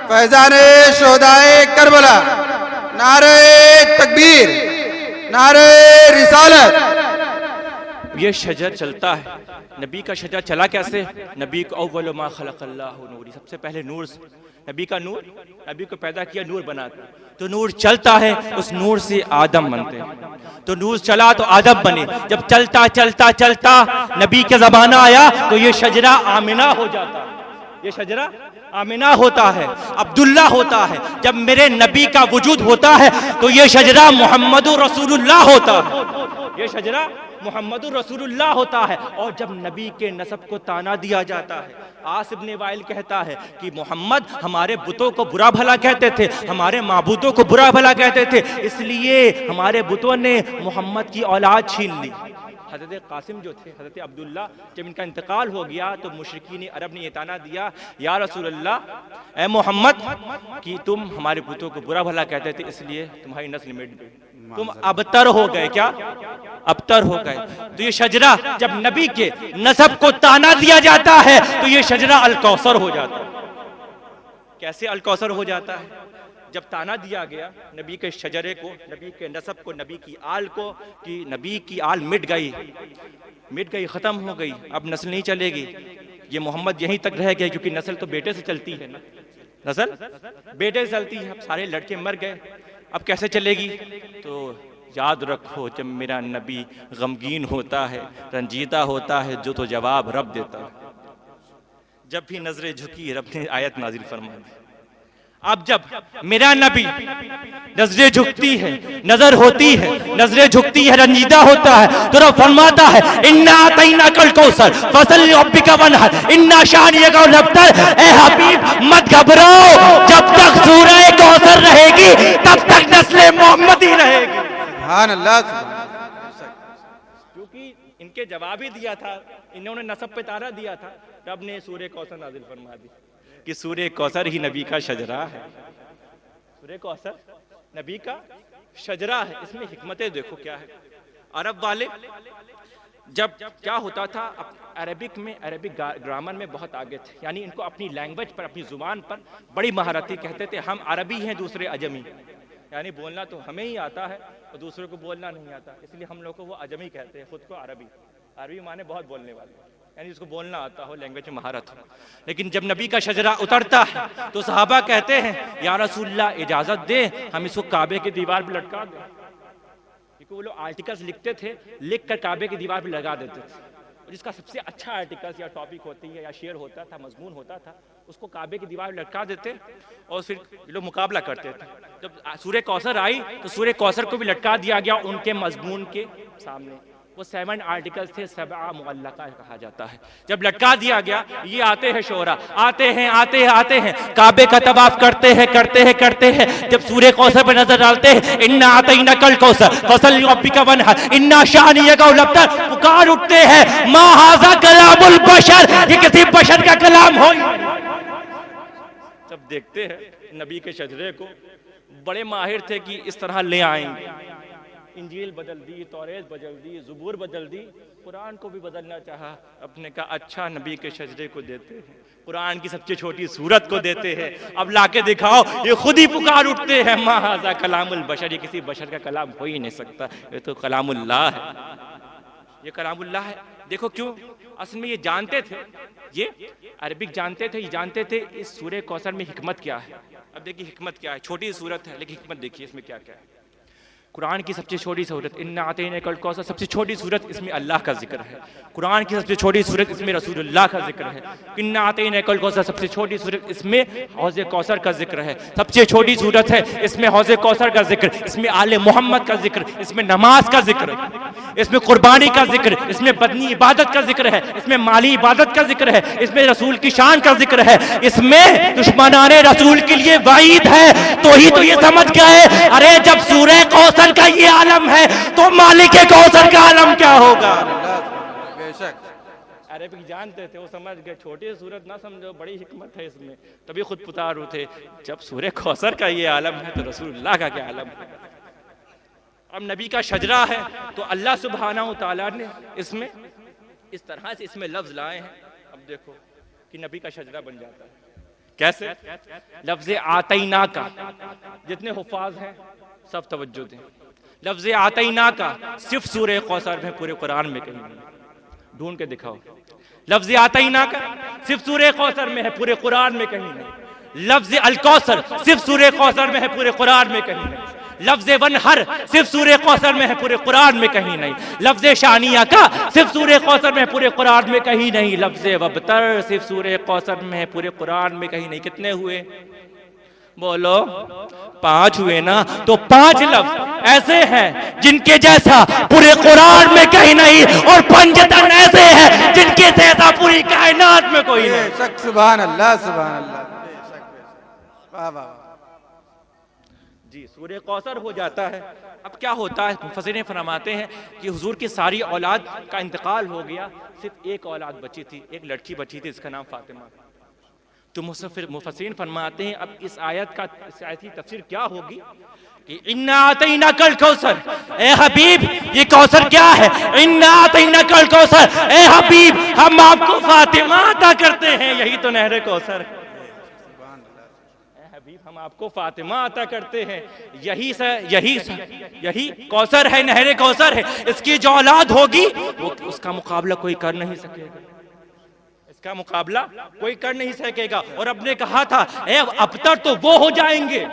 फैजाने शोहदाए करबला, नारे तकबीर, नारे रिसालत, ये शजर चलता है। नबी का शजर चला कैसे? नबी को अव्वल मा खलक़ल्लाहु नूरी, सबसे पहले नूर से, नबी का नूर, नबी को पैदा किया नूर बनाकर, तो नूर चलता है, उस नूर से आदम बनते हैं। तो नूर चला तो आदम बने। जब चलता चलता चलता नबी का ज़माना आया तो ये शजरा आमिना हो जाता है, ये शजरा आमिना होता है, अब्दुल्ला होता है। जब मेरे नबी का वजूद होता है तो ये शजरा मोहम्मदुर रसूलुल्लाह होता है, ये शजरा मोहम्मदुर रसूलुल्लाह होता है। और जब नबी के नसब को ताना दिया जाता है, आस इब्ने वाइल कहता है कि मोहम्मद हमारे बुतों को बुरा भला कहते थे, हमारे माबूदों को बुरा भला कहते थे, इसलिए हमारे बुतों ने मोहम्मद की औलाद छीन ली। हज़रत कासिम जो थे, हज़रत अब्दुल्ला, जब इनका इंतकाल हो गया तो मुशरिकीन अरब ने ये ताना दिया, या रसूल अल्लाह, ए मोहम्मद, कि तुम हमारे बुतों को बुरा भला कहते थे, इसलिए तुम्हारी नस्ल मिट गई, तुम अबतर हो गए। क्या? अबतर हो गए। तो ये शजरा, जब नबी के नसब को ताना दिया जाता है तो ये शजरा अल कौसर हो जाता है। कैसे अल कौसर हो जाता है? जब ताना दिया गया नबी के शजरे को, नबी के नसब को, नबी की आल को, कि नबी की आल मिट गई, ख़त्म हो गई, अब नस्ल नहीं चलेगी, ये मोहम्मद यहीं तक रह गए, क्योंकि नस्ल तो बेटे से चलती है ना, नस्ल बेटे से चलती है। अब सारे लड़के मर गए, अब कैसे चलेगी? तो याद रखो, जब मेरा नबी गमगीन होता है, रंजीदा होता है, जो तो जवाब रब देता है। जब भी नजरें झुकी, रब ने आयत नाजिल फरमा दी। अब जब मेरा नबी नजरें झुकती है, नजर होती है, नजरें झुकती है, रंजीदा होता है, तो रब फरमाता है, इन्ना आतैना कल कौसर फसल रब्बिका वनहर इन्ना शानियका अबतर। ए हबीब मत घबराओ, जब तक सूरह कौसर रहेगी तब तक नस्ल मोहम्मदी रहेगी। सुभान अल्लाह। क्योंकि इनके जवाब ही दिया था, इन्होंने नसब पे तारा दिया था, रब ने सूरह कौसर नाजिल फरमा दी कि सूरह कौसर ही नबी का शजरा है। सूरह कौसर नबी का शजरा है। इसमें हिकमतें देखो क्या है। अरब वाले जब क्या होता था, अरबिक में, अरबिक ग्रामर में बहुत आगे थे, यानी इनको अपनी लैंग्वेज पर, अपनी जुबान पर बड़ी महारती। कहते थे हम अरबी हैं, दूसरे अजमी, यानी बोलना तो हमें ही आता है और दूसरों को बोलना नहीं आता, इसलिए हम लोग को वो अजमी कहते हैं, खुद को अरबी। अरबी माने बहुत बोलने वाले, यानी जिसको बोलना आता हो, लैंग्वेज में महारत हो। लेकिन जब नबी का शजरा उतरता है तो सहाबा कहते हैं, या रसूलल्लाह इजाजत दे, हम इसको काबे की दीवार पर लटका दें। क्योंकि वो लोग आर्टिकल्स लिखते थे, लिख कर काबे की दीवार पर लगा देते थे। जिसका सबसे अच्छा आर्टिकल्स या टॉपिक होती है या शेयर होता था, मजमून होता था, उसको काबे की दीवार पर लटका देते और फिर लोग मुकाबला करते थे। जब सूरह कौसर आई तो सूरह कौसर को भी लटका दिया गया उनके मजमून के सामने। वो 7 आर्टिकल्स थे, 7 मुअल्लका कहा जाता है। जब लटका दिया गया, ये आते हैं शोरा, आते हैं काबे का तवाफ करते हैं। जब सूरह कौसर पर नजर डालते हैं, इन्ना आतैना कल कौसर फसल रब्बिका वनहर इन्ना शानियका अबतर, पुकार उठते हैं, मा हाज़ा कलामुल बशर, ये किसी बशर का कलाम हो। जब देखते हैं नबी के शजरे को, बड़े माहिर थे कि इस तरह ले आएंगे। इंजील बदल दी, तौरेत बदल दी, ज़बूर बदल दी, कुरान को भी बदलना चाहा। अपने का अच्छा नबी के शजरे को देते हैं, कुरान की सबसे छोटी सूरत को देते हैं। अब लाके दिखाओ, ये खुद ही पुकार उठते हैं, मा हाज़ा कलामुल बशर, ये किसी बशर का कलाम हो ही नहीं सकता, ये तो कलामुल्लाह है, ये कलामुल्लाह है। देखो क्यों, असल में ये जानते थे, ये अरबिक जानते थे, ये जानते थे इस सूरह कौसर में हिकमत क्या है। अब देखिए हिकमत क्या है, छोटी सूरत है लेकिन हिकमत देखिए इसमें क्या क्या है। कुरान की सबसे छोटी सूरत इन्ना आतैना कल कौसर, सबसे छोटी सूरत, इसमें अल्लाह का जिक्र है। कुरान की सबसे छोटी सूरत, इसमें रसूलुल्लाह का जिक्र है। इन्ना आतैना कल कौसर, सबसे छोटी सूरत, इसमें हौज़े कौसर का जिक्र है। सबसे छोटी सूरत है, इसमें हौज़े कौसर का जिक्र, इसमें आले मोहम्मद का जिक्र, इसमें नमाज का जिक्र, इसमें कुर्बानी का जिक्र, इसमें बदनी इबादत का जिक्र है, इसमें माली इबादत का जिक्र है, इसमें रसूल की शान का जिक्र है, इसमें दुश्मनाने रसूल के लिए वाईद है। तो ही तो ये समझ गए, अरे जब सूरह कौसर का ये आलम है तो मालिक कौसर का आलम क्या होगा। बेशक अरबिक जानते थे, वो समझ गए, छोटी सूरत ना समझो, बड़ी हिकमत है इसमें, तभी खुद पुकार उठे, जब सूरह कौसर का ये आलम है तो रसूलुल्लाह का क्या आलम है। अब नबी का शजरा है तो अल्लाह सुब्हानहू तआला ने इसमें इस तरह से इसमें लफ्ज लाए हैं। अब देखो कि नबी का शजरा बन जाता है कैसे। लफ्ज आतैना का, जितने हुफ़ाज़ हैं सब तवज्जो दें, लफ्ज़ आतैना का सिर्फ सूरह कौसर में, पूरे कुरान में कहीं नहीं। ढूंढ के दिखाओ। लफ्ज़ आतैना का सिर्फ सूरह कौसर में है, पूरे कुरान में कहीं नहीं। लफ्ज़ अल कौसर सिर्फ सूरह कौसर में है, पूरे कुरान में कहीं नहीं। लफ्ज़ वनहर सिर्फ सूरह कौसर में है, पूरे कुरान में कहीं नहीं। लफ्ज़ शानिया का सिर्फ सूरह कौसर में है, पूरे कुरान में कहीं नहीं। लफ्ज़ वबतर सिर्फ सूरह कौसर में है, पूरे कुरान में कहीं नहीं। कितने हुए? बोलो 5 हुए ना। तो 5 लफ्ज़ ऐसे हैं जिनके जैसा पूरे कुरान में कहीं नहीं, और 5 ऐसे हैं जिनके जैसा पूरी कायनात में कोई नहीं। सुभान अल्लाह, सुभान अल्लाह। वाह वाह। जी, सूरह कौसर हो जाता है। अब क्या होता है, मुफस्सिरीन फरमाते हैं कि हुजूर की सारी औलाद का इंतकाल हो गया, सिर्फ एक औलाद बची थी, एक लड़की बची थी, इसका नाम फातिमा। तो मुफस्सिरीन फरमाते हैं अब इस आयत का सियासी तफसीर क्या होगी कि इन्ना आतैना कल कौसर, ए हबीब ये कौसर क्या है? इन्ना आतैना कल कौसर, ए हबीब हम आपको फातिमा अता करते हैं, यही तो नहर कौसर है। हम आपको फातिमा अता करते हैं, यही कौसर है, नहरे कौसर है। इसकी जो औलाद होगी वो उसका मुकाबला कोई कर नहीं सकेगा, इसका मुकाबला कोई कर नहीं सकेगा। और अब ने कहा था अबतर तो वो हो जाएंगे,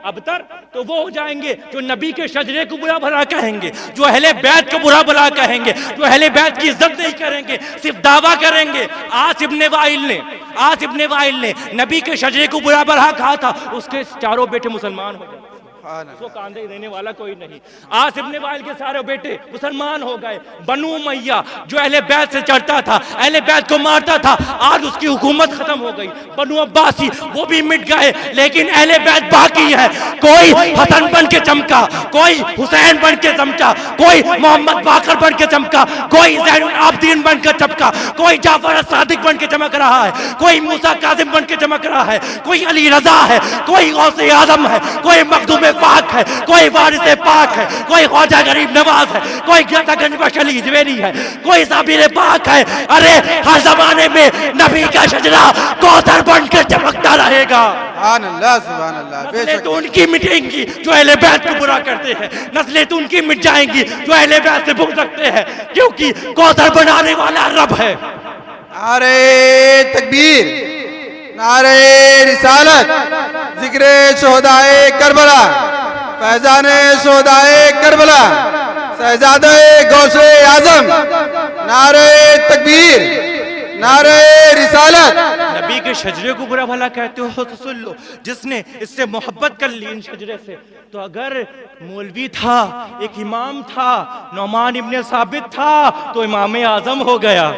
अबतर तो वो हो जाएंगे जो नबी के शजरे को बुरा भला कहेंगे, जो अहले बैत को बुरा भला कहेंगे, जो अहले बैत की इज्जत नहीं करेंगे, सिर्फ दावा करेंगे। आस इब्ने वाइल ने नबी के शजरे को बुरा भला कहा था, उसके 4 बेटे मुसलमान हो गए, उसको कांधे देने वाला कोई नहीं। आस इब्ने वाइल के सारे बेटे मुसलमान हो गए। बनु उमैया जो अहले बैत से चढ़ता था, अहले बैत को मारता था, आज उसकी हुकूमत खत्म हो गई। बनु अब्बासी वो भी मिट गए, लेकिन अहले बैत बाकी है। कोई हसन बन के चमका, कोई हुसैन बन के चमका, कोई मोहम्मद बाकर बन के चमका, कोई ज़ैनुल आबिदीन बन के चमका, कोई जाफर सादिक बन के चमक रहा है, कोई मूसा काजिम बन के चमक रहा है, कोई अली रजा है, कोई गौसे आजम है, कोई मखदूम पाक है, कोई वारिस पाक है, कोई ख्वाजा गरीब नवाज है, कोई गंज बशली जवेरी है, कोई साबिर पाक है। अरे हर जमाने में नबी का शजरा कौसर बनकर चमकता रहेगा। सुभान अल्लाह, सुभान अल्लाह। नस्लें तो उनकी मिटेंगी जो अहले बैत को बुरा करते हैं, नस्लें तो उनकी मिट जाएंगी जो अहले बैत से बुग़्ज़ रखते हैं, क्योंकि कौसर बनाने वाला रब है। नारे तकबीर, नारे रिसालत, जिक्रे शोहदाए करबला, फैजाने शोहदाए करबला, शहजादे गौसे आजम। नारे तकबीर, नारे रिसालत। नबी के शजरे को बुरा भला कहते हो तो सुन लो, जिसने इससे मोहब्बत कर ली इन शजरे से, तो अगर मौलवी था, एक इमाम था, नौमान इब्ने साबित था, तो इमाम आजम हो गया।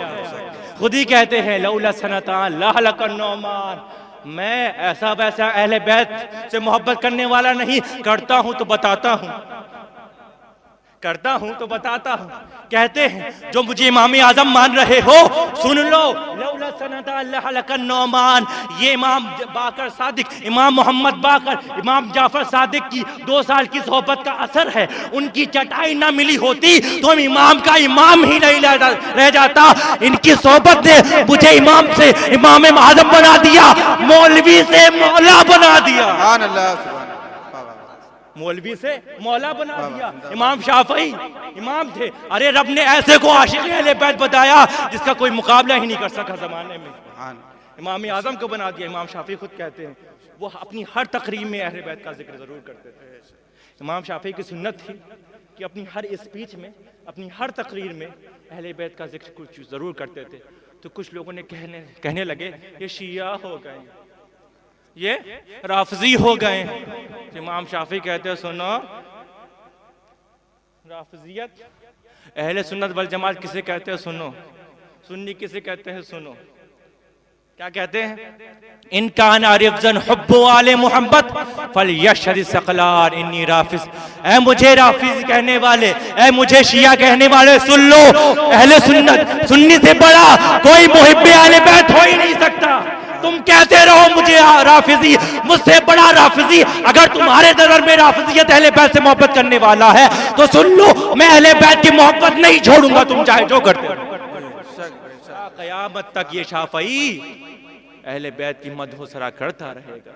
खुद ही कहते हैं लौला सनतान लहलकन नौमान, मैं ऐसा वैसा अहले बैत से मोहब्बत करने वाला नहीं, करता हूं तो बताता हूं, करता हूं तो बताता हूं। कहते हैं जो मुझे इमाम आजम मान रहे हो, सुन लो लौला सनतान लहलकन नौमान, ये इमाम बाकर सादिक, इमाम मोहम्मद बाकर, इमाम जाफर सादिक की 2 साल की सोहबत का असर है। उनकी चटाई ना मिली होती तो इमाम का इमाम ही नहीं रह जाता। इनकी सोहबत ने मुझे इमाम से इमाम आजम बना दिया, मौलवी से मौला बना दिया। सुभान अल्लाह, मौलवी से मौला बना दिया। इमाम शाफई इमाम थे, अरे रब ने ऐसे को आशिक अहले बैत बताया जिसका कोई मुकाबला ही नहीं कर सका जमाने में, इमाम आजम को बना दिया। इमाम शाफी खुद कहते हैं वो अपनी हर तकरीर में अहले बैत का जिक्र जरूर करते थे। इमाम शाफी की सुन्नत थी कि अपनी हर स्पीच में, अपनी हर तकरीर में अहले बैत का जिक्र कुछ जरूर करते थे। तो कुछ लोगों ने कहने लगे ये शिया हो गए, ये राफजी हो गए। इमाम शाफी कहते हैं सुनो, राफजियत अहले सुन्नत वल जमात किसे कहते हैं सुनो, सुन्नी किसे कहते हैं सुनो। क्या कहते हैं? इनकान आरिफजन हुब्बु आले मोहम्मद फल यशहद सकलान इन्नी राफिज। ऐ मुझे राफिज कहने वाले, ऐ मुझे शिया कहने वाले, सुन लो, अहले सुन्नत सुन्नी से बड़ा कोई मुहिब्बे आले बैत हो ही नहीं सकता। तुम कहते रहो मुझे राफिजी, मुझसे बड़ा राफिजी। अगर तुम्हारे नजर में राफिजियत अहले बैत से मोहब्बत करने वाला है तो सुन लो, मैं अहले बैत की मोहब्बत नहीं छोड़ूंगा, तुम चाहे जो करते हो। क़यामत तक ये शाफई अहले बैत की मदहोसरा करता रहेगा।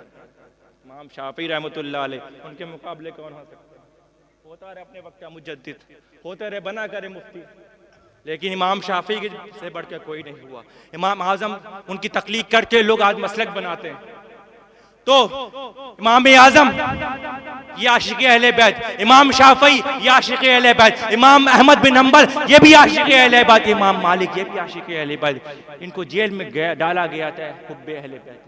इमाम शाफी रहमतुल्लाह अलैह, उनके मुकाबले कौन हो सकता है? होता रहे अपने वक्त का मुजद्दिद, होते रहे बना करे मुफ्ती, लेकिन इमाम शाफी के से बढ़कर कोई नहीं हुआ। इमाम आजम उनकी तकलीफ करके लोग आज मसलक बनाते हैं। तो इमाम आजम ये आशिक अहले बैत, इमाम शाफी ये आशिक अहले बैत, इमाम अहमद बिन हंबल ये भी आशिक अहले बैत, इमाम मालिक ये भी आशिक अहले बैत। इनको जेल में डाला गया था हुब्बे अहले बैत।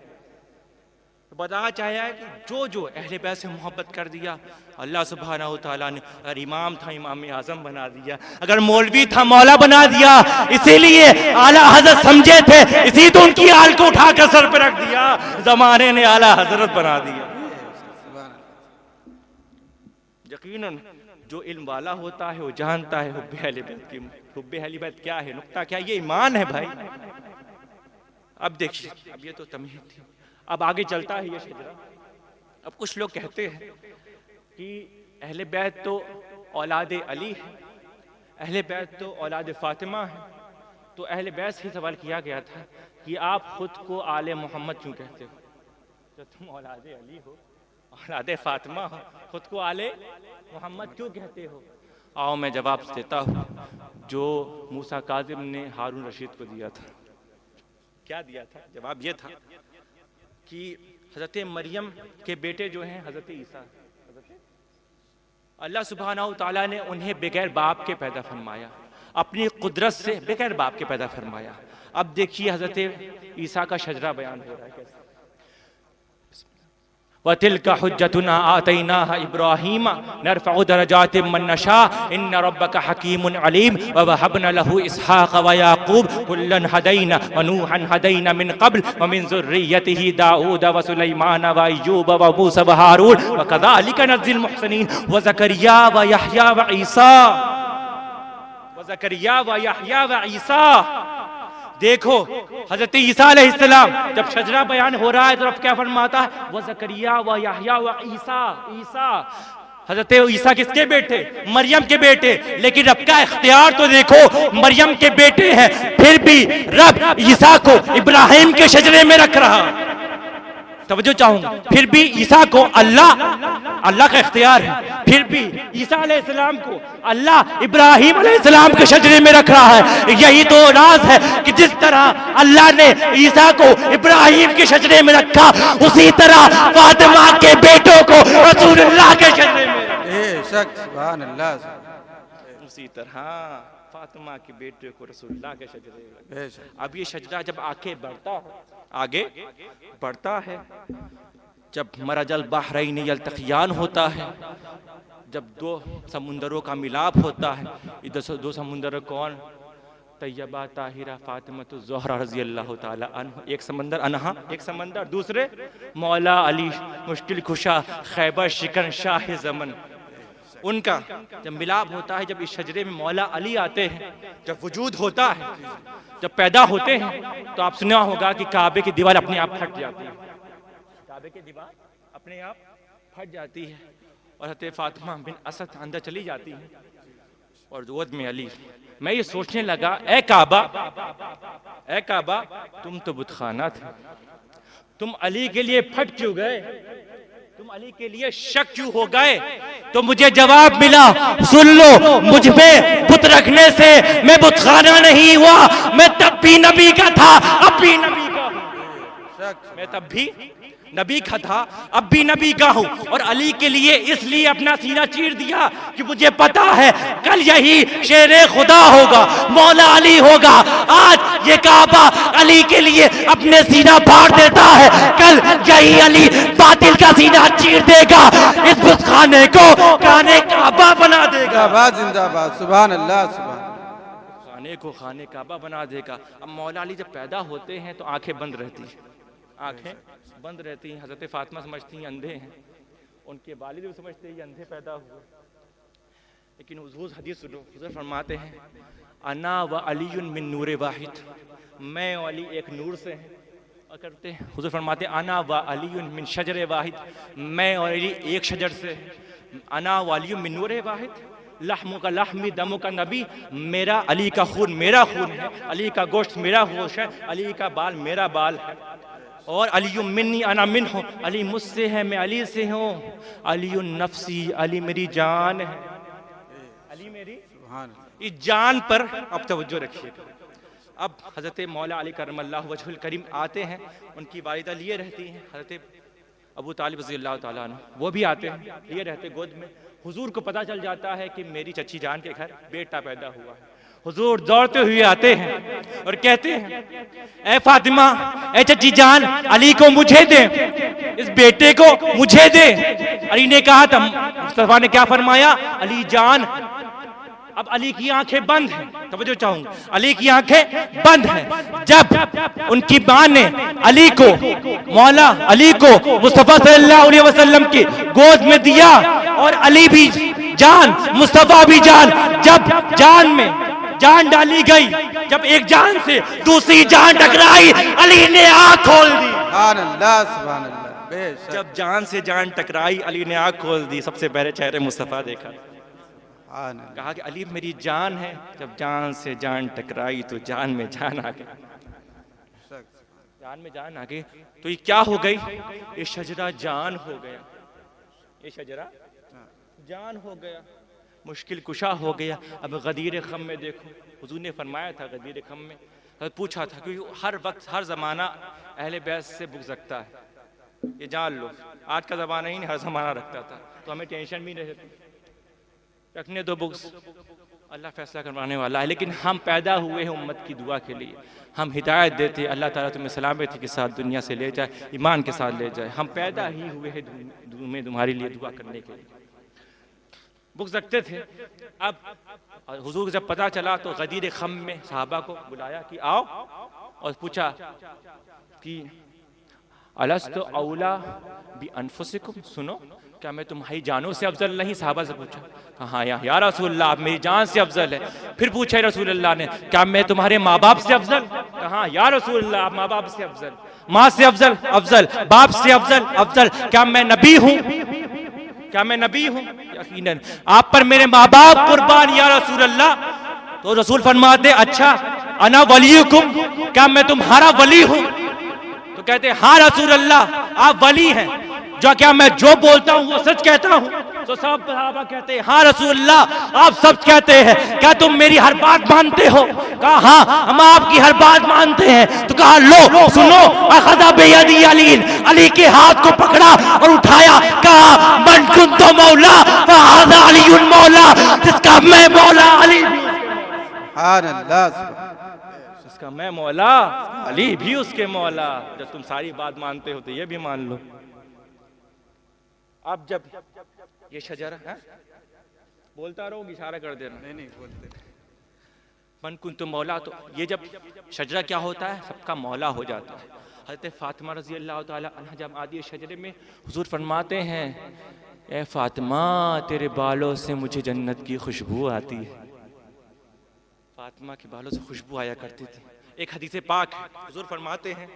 तो बताना चाहे है कि जो अहले बैत से मोहब्बत कर दिया अल्लाह सुब्हानहू तआला ने, अगर इमाम था इमाम आजम बना दिया, अगर मौलवी था मौला बना दिया। इसीलिए आला हजरत समझे थे, इसी तो उनकी आल को उठाकर सर पर रख दिया, जमाने ने आला हजरत बना दिया। यकीनन जो इल्म वाला होता है वो जानता है हुब्बे अहले बैत की, हुब्बे अहले बैत क्या है, नुक्ता क्या, ये ईमान है भाई। अब देखिए, अब ये तो तमहीद थी, अब आगे चलता है ये शजरा। अब कुछ लोग कहते हैं कि अहले बैत तो औलाद अली है, अहले बैत तो औलाद फातिमा है। तो अहले बैत से सवाल किया गया था कि आप खुद को आले मोहम्मद क्यों कहते हो, जब तुम औलाद अली हो, औलाद फातिमा हो, खुद को आले मोहम्मद क्यों कहते हो? आओ मैं जवाब देता हूँ जो मूसा काजिम ने हारून रशीद को दिया था। क्या दिया था? जवाब ये था कि हज़रत मरियम के बेटे जो हैं हज़रत ईसा, अल्लाह सुब्हानहू तआला ने उन्हें बगैर बाप के पैदा फरमाया, अपनी कुदरत से बगैर बाप के पैदा फरमाया। अब देखिए हज़रत ईसा का शजरा बयान हो रहा है कैसे। वतिल्का हुज्जतुना आतैनाहा इब्राहीमा नरफ़उ दरजातिम मन नशा इन्न रब्बका हकीमुन अलीम व वहबना लहू इसहाक़ व याक़ूब कुल्लन हदैना व नूहन हदैना मिन क़ब्ल व मिन ज़ुर्रिय्यतिही दाऊद व सुलैमान व अय्यूब व मूसा व हारून व कज़ालिका नज़्ज़िल मुहसिनीन व ज़करिया व यहया व ईसा, व ज़करिया व यहया व ईसा। देखो हजरत ईसा अलैहिस्सलाम जब शजरा बयान हो रहा है तो अब क्या फरमाता है, वो ज़करिया व यहया व ईसा। ईसा हजरत ईसा किसके बेटे? मरियम के बेटे। लेकिन रब का इख्तियार तो देखो, मरियम के बेटे हैं, फिर भी रब ईसा को इब्राहिम के शजरे में रख रहा। तवज्जो चाहूंगा, फिर भी ईसा को अल्लाह का इख्तियार है, फिर भी ईसा अलैहिस्सलाम को अल्लाह इब्राहिम अलैहिस्सलाम के शजरे में रख रहा है। यही तो राज है कि जिस तरह अल्लाह ने ईसा को इब्राहिम के शजरे में रखा, उसी तरह फातिमा के बेटों को रसूलुल्लाह के शजरे में, सुभान अल्लाह, उसी तरह फातिमा के बेटे को रसूलुल्लाह के शजरे में। अब ये शजरा जब आगे बढ़ता है, जब मरजल बहरैन यल्तक़ियान होता है, जब दो समुंदरों का मिलाप होता है। इधर से दो समुंदर कौन? तैयबा, ताहिरा, फातिमा ज़ोहरा रज़ी अल्लाह ताला अन्हा। एक समंदर अनहा, एक समंदर दूसरे मौला अली मुश्किल खुशा खैबर शिकन शाह ज़मन। उनका जब मिलाप होता है, जब इस शजरे में मौला अली आते हैं, जब वजूद होता है, जब पैदा होते हैं, तो आप सुना होगा कि काबे की दीवार अपने आप फट जाती है, काबे की दीवार अपने आप फट जाती है और हज़रत फातिमा बिन असद अंदर चली जाती है और गोद में अली। मैं ये सोचने लगा, ए काबा तुम तो बुतखाना थे, तुम अली के लिए फट क्यों गए, तुम अली के लिए शक क्यों हो गए? तो मुझे जवाब मिला, सुन लो, मुझ में बुत रखने से मैं बुतखाना नहीं हुआ, मैं तब भी नबी का था, अब भी नबी का हूं। मैं तब भी नबी का था, अब भी नबी का हूं। और अली के लिए इसलिए अपना सीना चीर दिया कि मुझे पता है कल यही शेरे खुदा होगा, मौला अली होगा। आज ये काबा अली के लिए अपने सीना फाड़ देता है, कल यही अली बातिल का सीना चीर देगा, इस बुतखाने को खाने काबा बना देगा। जिंदाबाद, सुभान अल्लाह, सुभान। खाने को खाने काबा बना देगा। अब मौला अली जब पैदा होते हैं तो आंखें बंद रहती हैं, आंखें बंद रहती हैं। हज़रत फातिमा समझती हैं अंधे हैं, उनके वालिद भी समझते हैं ये अंधे पैदा हुए। लेकिन हुजूर हदीस सुनो, हुजूर फरमाते हैं, अना व अलीयुन मिन नूर वाहिद, मैं और अली एक नूर से हैं। और करते हैं हुजूर फरमाते हैं, अना व अलीयुन मिन शजर वाहिद, मैं और अली एक शजर से। अना व अलीयुन मिन नूर वाहिद, लहमु का लहमी, दमु का नबी, मेरा अली का खून मेरा खून है, अली का गोश्त मेरा गोश्त है, अली का बाल मेरा बाल है। और अली मिन्नी अना मिन्हु, अली मुझसे है मैं अली से हूँ। अली नफ्सी, अली मेरी जान है, अली मेरी इस जान पर अब तवज्जो रखिएगा। अब हज़रत मौला अली करमल्लाहु वजहुल करीम आते हैं, उनकी वालिदा लिए रहती हैं हज़रत अबू तालिब रज़ियल्लाहु ताला अन्हु, वो भी आते हैं लिए रहते गोद में। हुजूर को पता चल जाता है कि मेरी चची जान के घर बेटा पैदा हुआ है। हुजूर दौड़ते हुए आते हैं और कहते हैं, ए फातिमा, ए चची जान, अली को मुझे दे, इस बेटे को मुझे दे। अली ने कहा था, मुस्तफा ने क्या फरमाया, अली जान, अब अली की आंखें बंद हैं, तवज्जो चाहूंगा, अली की आंखें बंद हैं। जब उनकी मां ने अली को, मौला अली को मुस्तफा सल्लल्लाहु अलैहि वसल्लम की गोद में दिया और अली भी जान, मुस्तफा भी जान, जब जान में जान डाली गई, जब एक जान से दूसरी जान टकराई, अली ने आंख खोल दी। सुभान अल्लाह, सुभान अल्लाह, बेशक। जब जान से जान टकराई, अली ने आंख खोल दी, सबसे पहले चेहरे मुस्तफा देखा, कहा कि अली मेरी जान है। जब जान से जान टकराई तो जान में जान आ गई, जान में जान आ गई। तो ये क्या हो गई, ये शजरा जान हो गया, ये शजरा जान हो गया, मुश्किल कुशा हो गया। अब गदीर खम में देखो, हुजूर ने फरमाया था गदीर खम में, पूछा था क्योंकि हर वक्त हर ज़माना अहले बैत से बुक सकता है, ये जान लो। आज का ज़माना ही नहीं, हर ज़माना रखता था, तो हमें टेंशन भी नहीं रहती, रखने दो बुक्स, अल्लाह फैसला करवाने वाला है। लेकिन हम पैदा हुए हैं उम्मत की दुआ के लिए, हम हिदायत देते, अल्लाह ताला तुम्हें सलामती के साथ दुनिया से ले जाए, ईमान के साथ ले जाए। हम पैदा ही हुए हैं में तुम्हारे लिए दुआ करने के लिए, बुक्स रखते थे। अब हुजूर को जब पता चला तो गदीर खम में सहाबा को बुलाया कि आओ, और पूछा कि अलस्तु औला बि अनफुसिकुम, सुनो क्या मैं तुम्हारी जानों से अफजल नहीं? सहाबा से पूछा, हाँ या रसूलल्लाह, आप मेरी जान से अफजल है। फिर पूछा रसूलल्लाह ने, क्या मैं तुम्हारे माँ बाप से अफजल? कहा या रसूलल्लाह, आप माँ बाप से अफजल, माँ से अफजल, अफजल, बाप से अफजल, अफजल। क्या मैं नबी हूँ? क्या मैं नबी हूँ? यकीनन आप पर मेरे माँ बाप कुर्बान या रसूलल्लाह। तो रसूल फरमाते, अच्छा अना वलीकुम, क्या मैं तुम्हारा वली हूँ? तो कहते हाँ रसूलल्लाह, आप वली हैं, जो क्या मैं जो बोलता हूँ वो सच कहता हूँ? तो सब सहाबा कहते हैं हाँ रसूलल्लाह, आप सच कहते हैं, क्या तुम मेरी हर बात मानते हो? कहा हाँ, हम आपकी हर बात मानते हैं। तो कहा लो सुनो, अखज़ा बियदी अली, अली के हाथ को पकड़ा और उठाया, कहा मन कुंतु मौला फहाज़ा अलीयुन मौला, जिसका मैं मौला अली भी, सुभान अल्लाह, जिसका मैं मौला अली भी उसके मौला। जब तुम सारी बात मानते हो तो ये भी मान लो। अब जब ये शजरा है, बोलता रहूंगी, इशारा कर देना, नहीं बोलते, मन कुंतु मौला, तो ये जब शजरा क्या होता है, सबका मौला हो जाता है। हज़रत फातिमा रज़ी अल्लाह ताला अन्हा जब आदि शजरे में, हुजूर फरमाते हैं, ए फातिमा तेरे बालों से मुझे जन्नत की खुशबू आती है। फातिमा के बालों से खुशबू आया करती थी। एक हदीस पाक है, हुजूर फरमाते हैं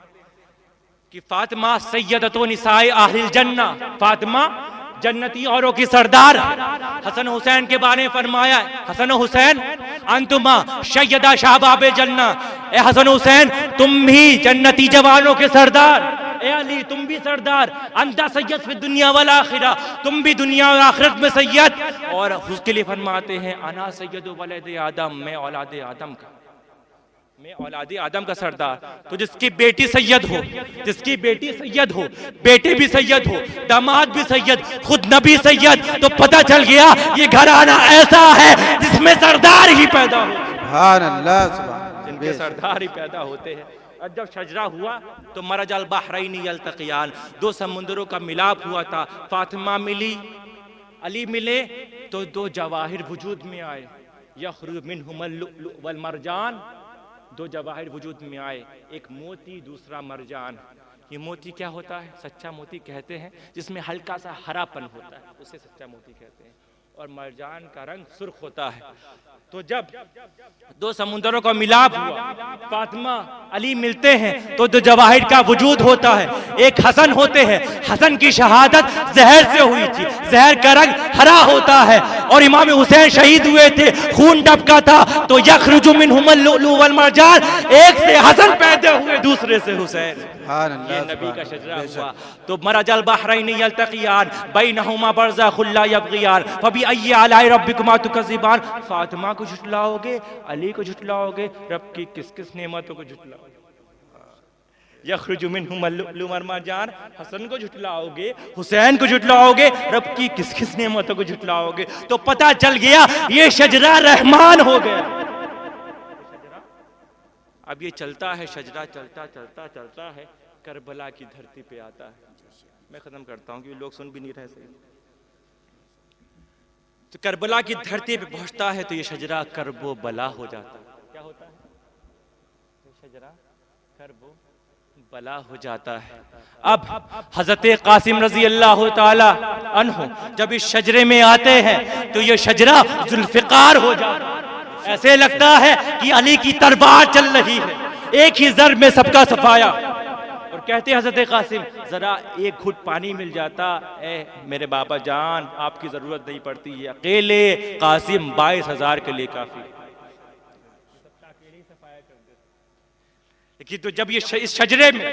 कि फातिमा सैयदतु निसाए अहलिल जन्ना, फातिमा जन्नती औरों की सरदार। हसन हुसैन के बारे में फरमाया, हसन हुसैन अंतुमा सैयदा शाहबाबे जन्ना, ए हसन हुसैन तुम भी जन्नती जवानों के सरदार, ए अली तुम भी सरदार, अंता सैयद फिर दुनिया वाला आखिरा, तुम भी दुनिया और आखिरत में सैयद। और उसके लिए फरमाते हैं अना सैयदु वलद आदम, मैं औलाद आदम का, मैं औलाद आदम का सरदार। तो जिसकी बेटी सैयद हो, जिसकी बेटी सैयद हो, बेटे भी सैयद हो, दामाद भी सैयद, खुद नबी सैयद, तो पता चल गया ये घराना ऐसा है जिसमें सरदार ही पैदा हो, सुभान अल्लाह, सुभान, जिनके सरदार ही पैदा होते हैं। और जब शजरा हुआ तो मरजल बहरैनी यल्तक़ियान, दो समुंदरों का मिलाप हुआ था। फातिमा मिली, अली मिले, तो दो जवाहिर वजूद में आए, यख़रुजु मिनहुमुल लुअलुअ वल मरजान, दो जवाहिर वजूद में आए, एक मोती दूसरा मरजान। ये मोती क्या होता है? सच्चा मोती कहते हैं, जिसमें हल्का सा हरापन होता है, उसे सच्चा मोती कहते हैं। और मरजान का रंग सुर्ख होता है। तो जब दो समुंदरों का मिलाप हुआ, फातिमा अली मिलते हैं तो जवाहिर का वजूद होता है। एक हसन होते हैं, हसन की शहादत जहर से हुई थी, जहर का रंग हरा होता है। और इमाम हुसैन शहीद हुए थे, खून टपका था, तो यखरुजु मिनहुमुल लुअलु वल मरजान, एक से हसन पैदा हुए, दूसरे से हुसैन। ये नबी का शजरा हुआ। तो मरजल बहरैन यल्तक़ियान बैनहुमा बरज़खुन ला यबग़ियान फबि अय्यि आलाइ रब्बिकुमा तुकज़्ज़िबान। फातिमा को झुटलाओगे, अली को झुटलाओगे, रब की किस किस नेमतों को झुटलाओगे? यखरुजु मिनहुमुल लुअलु वल मरजान, हसन को झुटलाओगे, हुसैन को झुटलाओगे, रब की किस किस नेमतों को झुटलाओगे। तो पता चल गया ये शजरा रहमान हो गया। अब ये चलता है, शजरा चलता चलता चलता है, करबला की धरती पे आता है। मैं खत्म करता हूँ क्योंकि लोग सुन भी नहीं रहे सही। तो करबला की धरती पे पहुंचता है तो ये शजरा करबो बला हो जाता है। क्या होता है? ये शजरा करबो बला हो जाता है। अब हजरत कासिम रजी अल्लाह ताला अन्हु जब इस शजरे में आते हैं तो ये शजरा जुल्फिकार हो जाता है। ऐसे लगता है कि अली की तलवार चल रही है, एक ही ज़र में सबका सफाया। और कहते हैं हजरत कासिम, जरा एक घुट पानी मिल जाता, ए मेरे बाबा जान आपकी जरूरत नहीं पड़ती है, अकेले कासिम 22,000 के लिए काफी। लेकिन तो जब ये इस शजरे में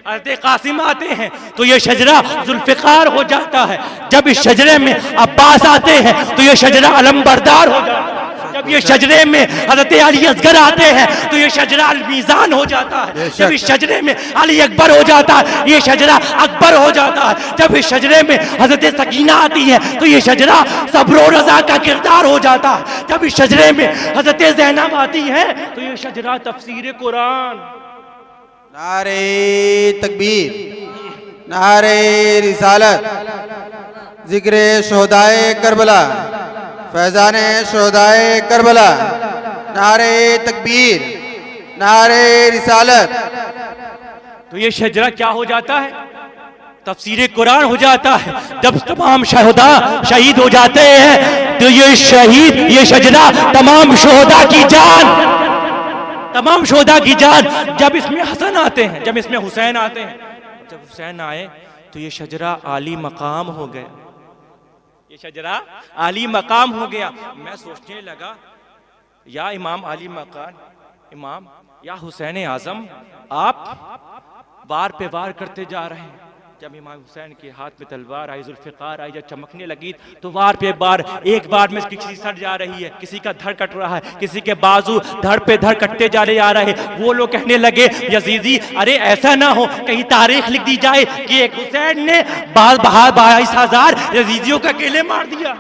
हजरत कासिम आते हैं तो ये शजरा जुल्फिकार हो जाता है। जब इस शजरे में अब्बास आते हैं तो ये शजरा अलमबरदार हो जाता है। जब ये शजरे में हजरत अली असगर आते हैं तो ये शजरा अलमीज़ान हो जाता है। जब इस शजरे में अली अकबर हो जाता है ये शजरा अकबर हो जाता है। जब इस शजरे में हजरत सकीना आती है तो ये शजरा सब्र और रज़ा का किरदार हो जाता है। जब इस शजरे में हजरत ज़ैनब आती है तो ये शजरा तफसीर कुरान। नारे तकबीर, नारे रिसालत, जिक्र शोहदाए करबला, फैजाने शोहदाए करबला, नारे तकबीर, नारे रिसालत। तो ये शजरा क्या हो जाता है? तफसीर कुरान हो जाता है। जब तमाम शहदा शहीद हो जाते हैं तो ये शजरा तमाम शोहदा की जान, तमाम शोहदा की जान। जब इसमें हसन आते हैं, जब इसमें हुसैन आते हैं, जब हुसैन आए तो ये शजरा आली मकाम हो गया, ये शजरा आली मकाम हो गया। मैं सोचने लगा या इमाम आली मकाम, इमाम या हुसैन आजम, आप वार पे वार करते जा रहे हैं। जब इमाम हुसैन के हाथ में तलवार आई, जुल्फिकार आई, जब चमकने लगी तो वार पे वार, एक बार में किसी सर जा रही है, किसी का धड़ कट रहा है, किसी के बाजू धड़ पे धड़ कटते जा रहे। वो लोग कहने लगे यजीदी अरे ऐसा ना हो कहीं तारीख लिख दी जाए कि एक हुसैन ने 22,000 यजीदियों का अकेले मार दिया।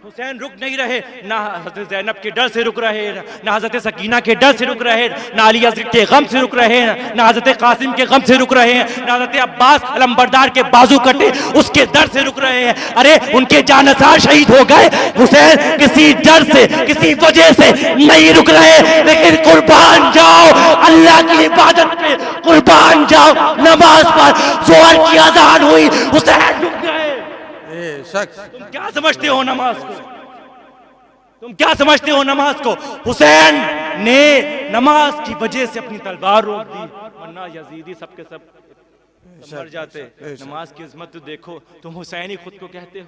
हुसैन रुक नहीं रहे, ना हजरत ज़ैनब के डर से रुक रहे, ना हजरत सकीना के डर से रुक रहे, ना अली असगर के गम से रुक रहे, ना हजरत कासिम के गम से रुक रहे हैं, ना हजरत अब्बास अलमबरदार के बाजू कटे उसके डर से रुक रहे हैं। अरे उनके जानसार शहीद हो गए, हुसैन किसी डर से किसी वजह से नहीं रुक रहे। लेकिन कुर्बान जाओ अल्लाह की इबादत पे, कुर्बान जाओ नमाज पर। जोहर की अज़ान हुई, हुसैन रुक गए। तुम क्या समझते हो नमाज को? तुम क्या समझते हो नमाज को? हुसैन ने नमाज की वजह से अपनी तलवार रोक दी, वरना यजीदी सबके सब मर जाते। नमाज की इज्जत तो देखो, तुम हुसैन ही खुद को कहते हो,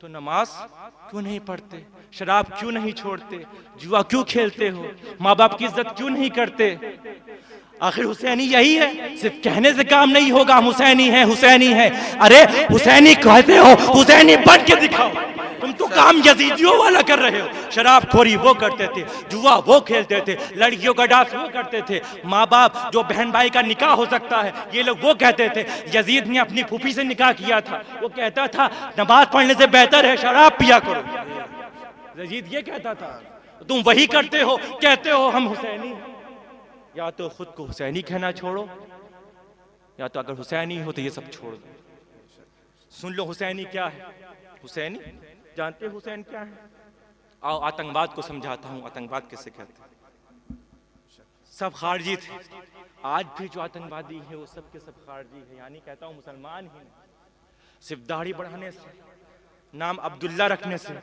तो नमाज क्यों नहीं पढ़ते? शराब क्यों नहीं छोड़ते? जुआ क्यों खेलते हो? माँ बाप की इज्जत क्यों नहीं करते? आखिर हुसैनी यही है, सिर्फ कहने से काम नहीं होगा, हम हुसैनी हैं, हुसैनी हैं। अरे हुसैनी कहते हो, हुसैनी बन के दिखाओ। तुम तो काम यजीदियों वाला कर रहे हो। शराब खोरी वो करते थे, जुआ वो खेलते थे, लड़कियों का डांस वो करते थे, माँ बाप जो बहन भाई का निकाह हो सकता है ये लोग वो कहते थे। यजीद ने अपनी फूफी से निकाह किया था, वो कहता था नमाज पढ़ने से बेहतर है शराब पिया करो। यजीद ये कहता था, तुम वही करते हो, कहते हो हम हुसैनी। या तो खुद को हुसैनी कहना छोड़ो, या तो अगर हुसैनी हो तो ये सब छोड़ दो। सुन लो हुसैनी क्या है। हुसैनी जानते हो हुसैन क्या है? आओ आतंकवाद को समझाता हूँ, आतंकवाद किसे कहते हैं। सब खारजी थे, आज भी जो आतंकवादी है वो सब के सब खारजी है, यानी कहता हूँ मुसलमान ही नहीं। सिर्फ दाढ़ी बढ़ाने से, नाम अब्दुल्ला रखने से,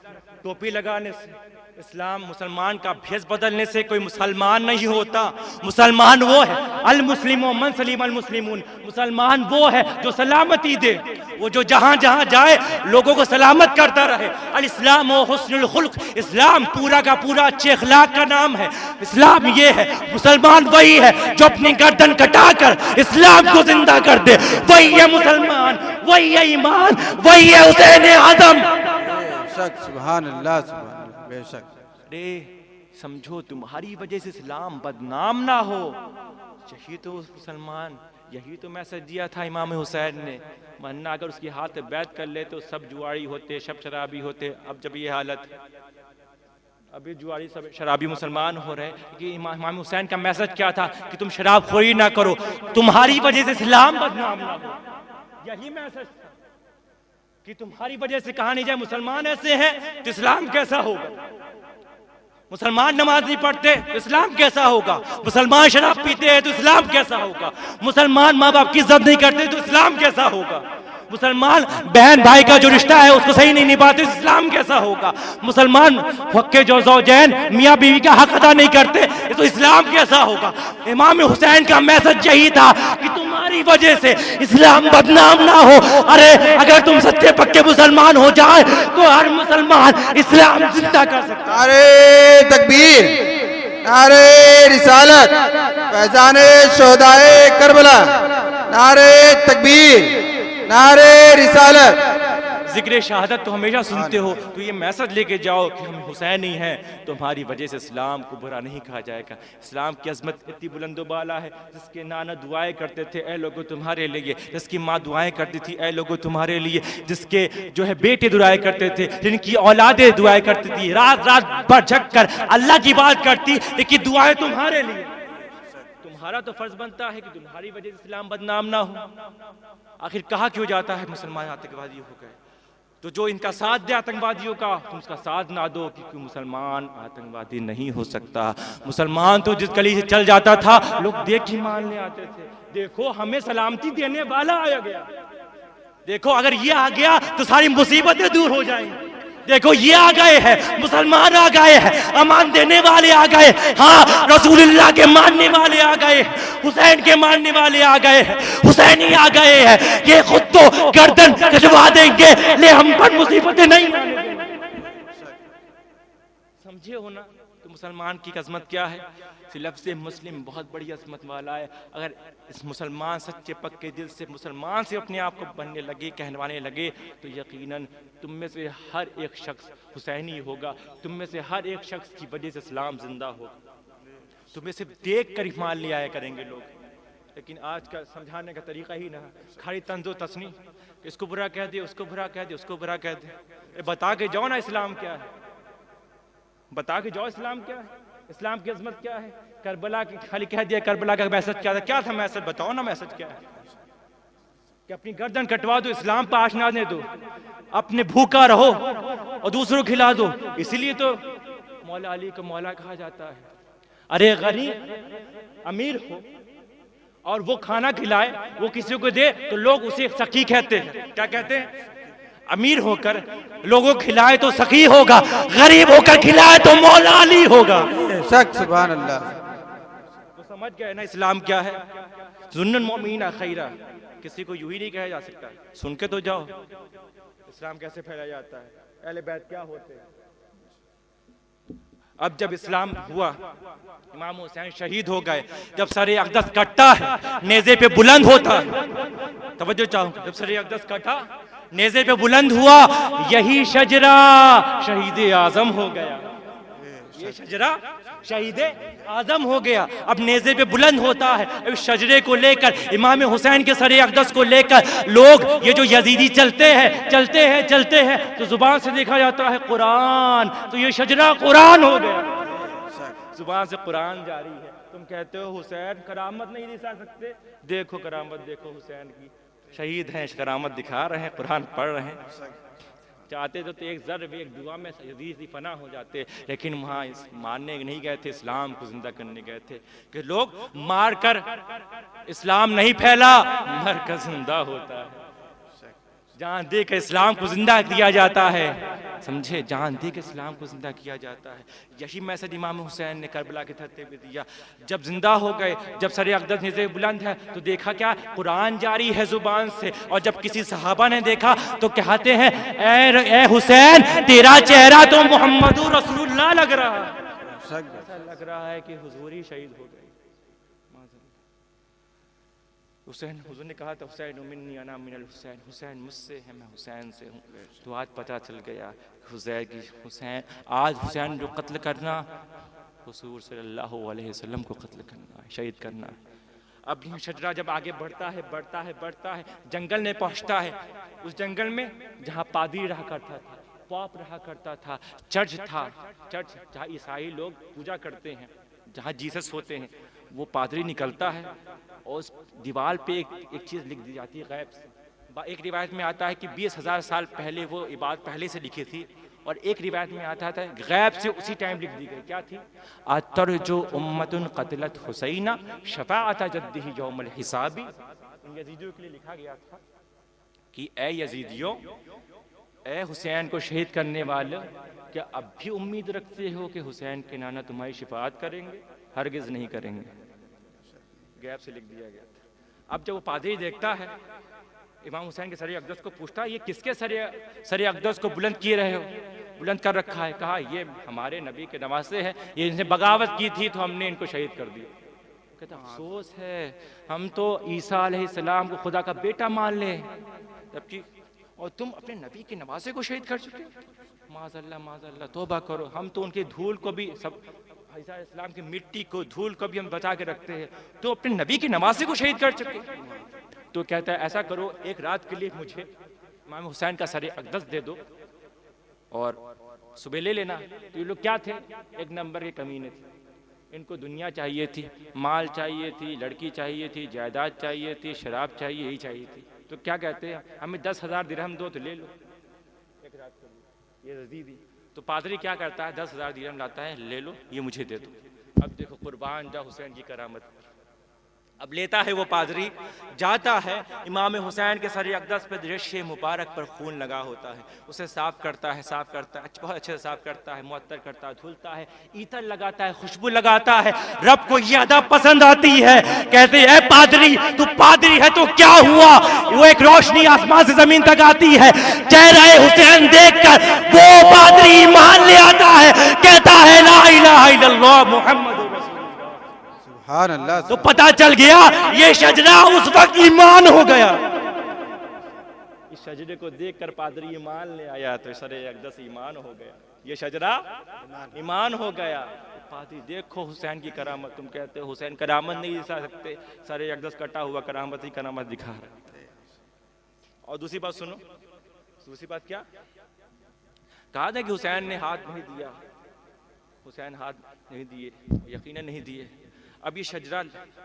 टोपी लगाने से, इस्लाम मुसलमान का भेष बदलने से कोई मुसलमान नहीं होता। मुसलमान वो है अल मुस्लिमों मन सलीम अल मुस्लिमून, मुसलमान वो है जो सलामती दे, वो जो जहां जहां जाए लोगों को सलामत करता रहे। अल इस्लाम व हुस्नुल खुल्क, इस्लाम पूरा का पूरा अच्छे अखलाक का नाम है। इस्लाम ये है, मुसलमान वही है जो अपनी गर्दन कटाकर इस्लाम को जिंदा कर दे, वही है मुसलमान, वही है ईमान, वही है हुसैन आजम। बेशक, सुभान अल्लाह, सुभान अल्लाह, बेशक। अरे समझो, तुम्हारी वजह से इस्लाम बदनाम ना हो, यही तो मुसलमान, यही तो मैसेज दिया था इमाम हुसैन ने। वरना अगर उसकी हाथ बैत कर ले तो सब जुआरी होते, सब शराबी होते। अब जब ये हालत, अभी जुआरी सब शराबी मुसलमान हो रहे कि इमाम हुसैन का मैसेज क्या था कि तुम शराब खोरी ना करो, तुम्हारी वजह से इस्लाम बदनाम ना हो, यही मैसेज था कि तुम्हारी वजह से कहा नहीं जाए मुसलमान ऐसे हैं तो इस्लाम कैसा होगा, मुसलमान नमाज नहीं पढ़ते तो इस्लाम कैसा होगा, मुसलमान शराब पीते हैं तो इस्लाम कैसा होगा, मुसलमान माँ बाप की इज्जत नहीं करते तो इस्लाम कैसा होगा, मुसलमान बहन भाई का जो रिश्ता है उसको सही नहीं निभाते तो इस्लाम कैसा होगा, मुसलमान हक़ जो ज़ौजैन मियाँ बीवी का हक अदा नहीं करते तो इस्लाम कैसा होगा। इमाम हुसैन का मैसेज यही था कि तुम्हारी वजह से इस्लाम बदनाम ना हो। अरे अगर तुम सच्चे पक्के मुसलमान हो जाए तो हर मुसलमान इस्लाम जिंदा कर सकता है। नारे तकबीर, नारे रिसालत, फैज़ाने शोहदाए करबला, नारे तकबीर, नारे रिसालत। जिक्र शहादत तो हमेशा सुनते हो, तो ये मैसेज लेके जाओ कि हम हुसैनी हैं, तुम्हारी वजह से इस्लाम को बुरा नहीं कहा जाएगा। इस्लाम की अजमत इतनी बुलंदोबाला है, जिसके नाना दुआएं करते थे ए लोगों तुम्हारे लिए, जिसकी माँ दुआएं करती थी ए लोगों तुम्हारे लिए, जिसके जो है बेटे दुआएं करते थे, जिनकी औलादें दुआएं करती थी, रात रात भर जग कर अल्लाह की बात करती, लेकिन दुआएं तुम्हारे लिए। तुम्हारा तो फर्ज बनता है कि तुम्हारी वजह से इस्लाम बदनाम ना हो। आखिर कहा क्यों जाता है मुसलमान आतंकवादी हो गए, तो जो इनका साथ दे आतंकवादियों का तुम उसका साथ ना दो, क्योंकि मुसलमान आतंकवादी नहीं हो सकता। मुसलमान तो जिस गली से चल जाता था लोग देख ही मानने आते थे, देखो हमें सलामती देने वाला आ गया, देखो अगर ये आ गया तो सारी मुसीबतें दूर हो जाएंगी, देखो ये आ गए हैं, मुसलमान आ गए हैं, अमान देने वाले आ गए, हाँ रसूलुल्लाह के मानने वाले आ गए, हुसैन के मानने वाले आ गए हैं, हुसैनी आ गए हैं, ये खुद तो गर्दन कटवा देंगे ले हम पर मुसीबतें नहीं समझे हो ना। तो मुसलमान की अजमत क्या है, सिलफ से मुस्लिम बहुत बड़ी अजमत वाला है। अगर इस मुसलमान सच्चे पक्के दिल से मुसलमान से अपने आप को बनने लगे, कहलवाने लगे, तो यकीनन तुम में से हर एक शख्स हुसैनी होगा, तुम में से हर एक शख्स की वजह से इस्लाम जिंदा होगा। तुम्हें सिर्फ देख कर ईमान ले आया करेंगे लोग, लेकिन आज का समझाने का तरीका ही ना, खाली तंजो तसनी, इसको बुरा कह दे, उसको बुरा कह दे, उसको बुरा कह दे। बता के जाओ ना इस्लाम क्या है, बता के जाओ इस्लाम क्या है, इस्लाम की अजमत क्या है। करबला की खाली कह दिया, करबला का मैसेज क्या था मैसेज बताओ ना, मैसेज क्या है कि अपनी गर्दन कटवा दो, इस्लाम पर आश ना दे दो, अपने भूखा रहो और दूसरों खिला दो। इसीलिए तो मौला अली को मौला कहा जाता है। अरे गरीब अमीर हो और वो खाना खिलाए, वो किसी को दे तो लोग उसे सखी कहते हैं। क्या कहते हैं? अमीर होकर लोगों को खिलाए तो सखी होगा, गरीब होकर खिलाए तो मौला अली होगा। शक, सुभान अल्लाह। तो समझ गए ना इस्लाम क्या है। जुन्नन मोमिना खैरा, किसी को यूं ही नहीं कहा जा सकता, सुन के तो जाओ इस्लाम कैसे फैलाया जाता है, अहले बैत क्या होते हैं। अब जब इस्लाम हुआ, इमाम हुसैन शहीद हो गए, जब सरे अक़दस कटता है नेज़े पे बुलंद होता है, तवज्जो चाहूंगा, जब सरे अक़दस कटा नेज़े पे बुलंद हुआ, यही शजरा शहीद आजम हो गया, ये शजरा शहीद आजम हो गया। अब नेज़े पे बुलंद होता है, अब शजरे को लेकर इमाम हुसैन के सरे अक़दस को लेकर लोग ये जो यजीदी चलते हैं तो जुबान से देखा जाता है कुरान, तो ये शजरा कुरान हो गया, जुबान से कुरान जारी है। तुम कहते हो हुसैन करामत नहीं दिखा सकते, देखो करामत देखो हुसैन की, शहीद हैं, करामत दिखा रहे हैं, कुरान पढ़ रहे हैं। चाहते तो एक ज़र्ब एक दुआ में यजीद ही फना हो जाते, लेकिन वहाँ मारने नहीं गए थे, इस्लाम को जिंदा करने गए थे कि लोग मार कर इस्लाम नहीं फैला, मर कर जिंदा होता है। जान दे कर इस्लाम को जिंदा किया जाता है, समझे, जान दे कर इस्लाम को जिंदा किया जाता है। यही मैसेज इमाम हुसैन ने करबला के धरते पे दिया। जब जिंदा हो गए, जब सर अक़दस निज़े बुलंद है, तो देखा क्या, कुरान जारी है जुबान से। और जब किसी सहाबा ने देखा तो कहते हैं, ए हुसैन, तेरा चेहरा तो मोहम्मदुर रसूलुल्लाह लग रहा है, ऐसा लग रहा है कि हुजूर ही शहीद हो गए। हुसैन, हुजूर ने कहा था, हुसैन मिन्नी अना मिनल हुसैन, हुसैन मुझसे है, मैं हुसैन से हूँ। तो आज पता चल गया हुसैन की, हुसैन आज हुसैन जो कत्ल करना, हुजूर सल्लल्लाहु अलैहि वसल्लम को कत्ल करना है, शहीद करना है। अब यह शजरा जब आगे बढ़ता है, बढ़ता है, बढ़ता है, जंगल में पहुँचता है। उस जंगल में जहाँ पादरी रहा करता था, पॉप रहा करता था, चर्च था, चर्च जहाँ ईसाई लोग पूजा करते हैं, जहाँ जीसस होते हैं, वो पादरी निकलता है और उस दीवार पे एक चीज़ लिख दी जाती है गैब से। एक रिवायत में आता है कि 20,000 साल पहले वो इबादत पहले से लिखी थी, और एक रिवायत में आता था गैब से उसी टाइम लिख दी गई। क्या थी? अतर जो उम्मतुन कतलत हुसैना शफाअत जद्दिही यौमल हिसाबी। यजीदियों के लिए लिखा गया था कि ए यजीदियों, ए हुसैन को शहीद करने वाले, क्या अब भी उम्मीद रखते हो कि हुसैन के नाना तुम्हारी शिफाअत करेंगे? हरगिज़ नहीं करेंगे। गैब से लिख दिया गया था। अब जब वो पादरी देखता है, इमाम हुसैन के सर अक़दस को पूछता है, ये किसके सर अक़दस को बुलंद किए रहे हो, बुलंद कर रखा है? कहा, ये हमारे नबी के नवासे हैं, ये इनसे बगावत की थी तो हमने इनको शहीद कर दिया। कहता, अफसोस है, हम तो ईसा अलैहिस्सलाम को खुदा का बेटा मान ले, जबकि और तुम अपने नबी के नवासे को शहीद कर चुके। माज़अल्लाह, माज़अल्लाह, तौबा करो। हम तो उनके धूल को भी, सब ईसा इस्लाम की मिट्टी को, धूल को भी हम बचा के रखते हैं, तो अपने नबी की नमाज़ी को शहीद कर चुके। तो कहता है, ऐसा करो, एक रात के लिए मुझे इमाम हुसैन का सर अक़दस दे दो और सुबह ले लेना। तो ये लोग क्या थे? एक नंबर के कमीने थे। इनको दुनिया चाहिए थी, माल चाहिए थी, लड़की चाहिए थी, जायदाद चाहिए थी, शराब चाहिए, यही चाहिए थी। तो क्या कहते हैं, हमें 10,000 दिरहम दो तो ले लो एक रात के लिए, ये रजीदी। तो पादरी क्या करता है, 10,000 दिरहम लाता है, ले लो, ये मुझे दे दो। अब देखो, कुर्बान जा हुसैन की करामत। अब लेता है वो पादरी, जाता है इमाम हुसैन के सर अक़दस पे रेशे मुबारक पर खून लगा होता है, उसे साफ़ करता है, साफ़ करता है, बहुत अच्छे से साफ़ करता है, मुअत्तर करता है, धुलता है, ईतर लगाता है, खुशबू लगाता है। रब को ये अदा पसंद आती है। कहते हैं, पादरी, तू पादरी है तो क्या हुआ? वो एक रोशनी आसमान से जमीन तक आती है, चेहरा हुसैन देखकर वो पादरी ईमान ले आता है, कहता है, ला इलाहा इल्लल्लाह मुहम्मद। तो पता चल गया ये शजरा उस वक्त ईमान हो गया। इस शजरे को देखकर पादरी ईमान ले आया, तो सर अक़दस ईमान हो गया। ये शजरा ईमान हो गया। पादरी, देखो हुसैन की करामत। तुम कहते हो हुसैन करामत नहीं दिखा सकते, सर अक़दस कटा हुआ करामत ही करामत दिखा रहा है। और दूसरी बात सुनो, दूसरी बात क्या कहा था कि हुसैन ने हाथ नहीं दिया, हुसैन हाथ नहीं दिए, यकीनन नहीं दिए। अब ये शजरा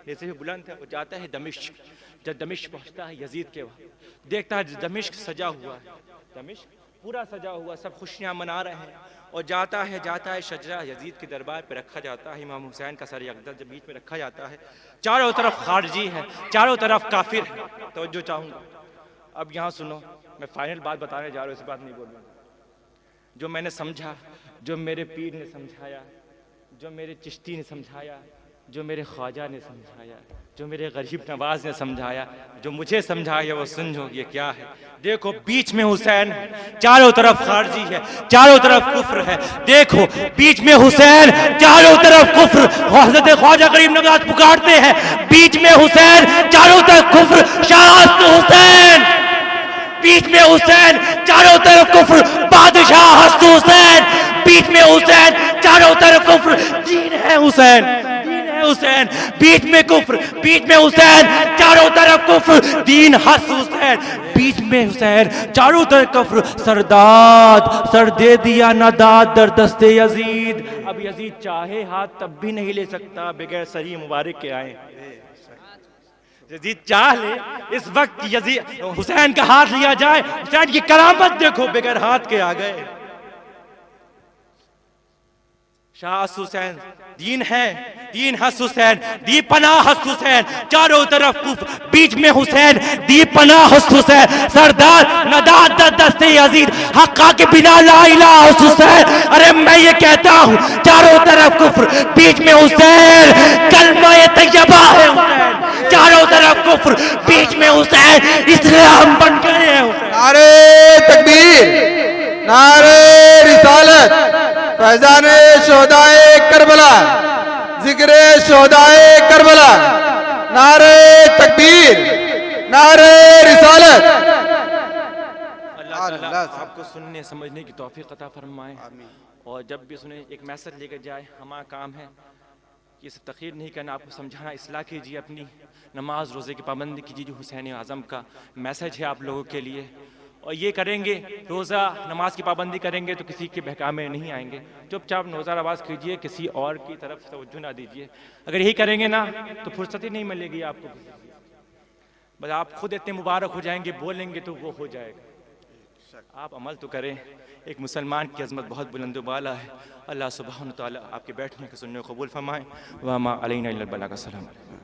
जैसे ही बुलंद है, वो जाता है दमिश्क। जब दमिश्क पहुंचता है यजीद के वहाँ, देखता है दमिश्क सजा हुआ है, दमिश्क पूरा सजा हुआ, सब खुशियाँ मना रहे हैं। और जाता है शजरा यजीद के दरबार पे रखा जाता है। इमाम हुसैन का सर अक़दस जब बीच में रखा जाता है, चारों तरफ खारजी है, चारों तरफ काफिर है। तवज्जो चाहूँगा। अब यहाँ सुनो, मैं फाइनल बात बताने जा रहा हूँ, इस बात नहीं बोलूँगा। जो मैंने समझा, जो मेरे पीर ने समझाया, जो मेरे चिश्ती ने समझाया, जो मेरे ख्वाजा ने समझाया, जो मेरे गरीब नवाज ने समझाया, जो मुझे समझाया, वो समझो ये क्या है। देखो, बीच में हुसैन है, चारों तरफ खारजी है, चारों तरफ कुफ्र है। देखो, बीच में हुसैन, चारों तरफ कुफ्र। हज़रत ख्वाजा गरीब नवाज पुकारते हैं, बीच में हुसैन, चारों तरफ कुफ्र। शाह हुसैन, बीच में हुसैन, चारों तरफ कुफ्र। बादशाह हस्त हुसैन, बीच में हुसैन, चारों तरफ कुफ्र। दीन है हुसैन, हुसैन, बीच में कुफ्र, बीच में हुसैन, चारों तरफ कुफ्र। दीन हस्त हुसैन, बीच में हुसैन, चारों तरफ कुफ्र। सरदाद, सर दे दिया ना दाद दर दस्ते यजीद। अब यजीद चाहे हाथ तब भी नहीं ले सकता बगैर सरी मुबारक के आए। यजीद चाह ले, इस वक्त यजीद हुसैन का हाथ लिया जाए, हुसैन की करामत देखो, बगैर हाथ के आ गए। शाह हुसैन, दीन है, दीन हस हुसैन, दी पनाह हस हुसैन, चारों तरफ कुफ्र, बीच में हुसैन, दी पनाह हस हुसैन, सरदार नदात दस्ते यजीद, हक्का के बिना ला इलाहा हस हुसैन। अरे मैं ये कहता हूँ, चारों तरफ कुफ्र, बीच में हुसैन, कलमा ये तैयबा है हुसैन, चारों तरफ कुफ्र, बीच में हुसैन, इस्लाम बन गए हैं हुसैन। नारे तकबीर, नारे रिसालत, फैजान शोहदाए करबला, जिक्र शोहदाए करबला, नारे तकबीर, नारे रिसालत। अल्लाह ताला आपको सुनने समझने की तौफीक अता फरमाए, और जब भी सुने एक मैसेज लेकर जाए। हमारा काम है कि इसे तखीर नहीं करना, आपको समझाना, इस्लाह कीजिए, अपनी नमाज रोज़े की पाबंदी कीजिए, जो हुसैन आज़म का मैसेज है आप लोगों के लिए। और ये करेंगे, रोज़ा नमाज की पाबंदी करेंगे तो किसी के बहकामे नहीं आएंगे। चुपचाप नौज़ा आवाज़ कीजिए, किसी और की तरफ तवज्जो ना दीजिए। अगर यही करेंगे ना तो फुर्सत ही नहीं मिलेगी आपको, बस आप खुद इतने मुबारक हो जाएंगे, बोलेंगे तो वो हो जाएगा। आप अमल तो करें। एक मुसलमान की अज़मत बहुत बुलंद बाला है। अल्लाह सुब्हानहू व तआला आपके बैठने के सुनने को कबूल फरमाए। व मा अलैना इल्लल बलाग। अस्सलाम वालेकुम।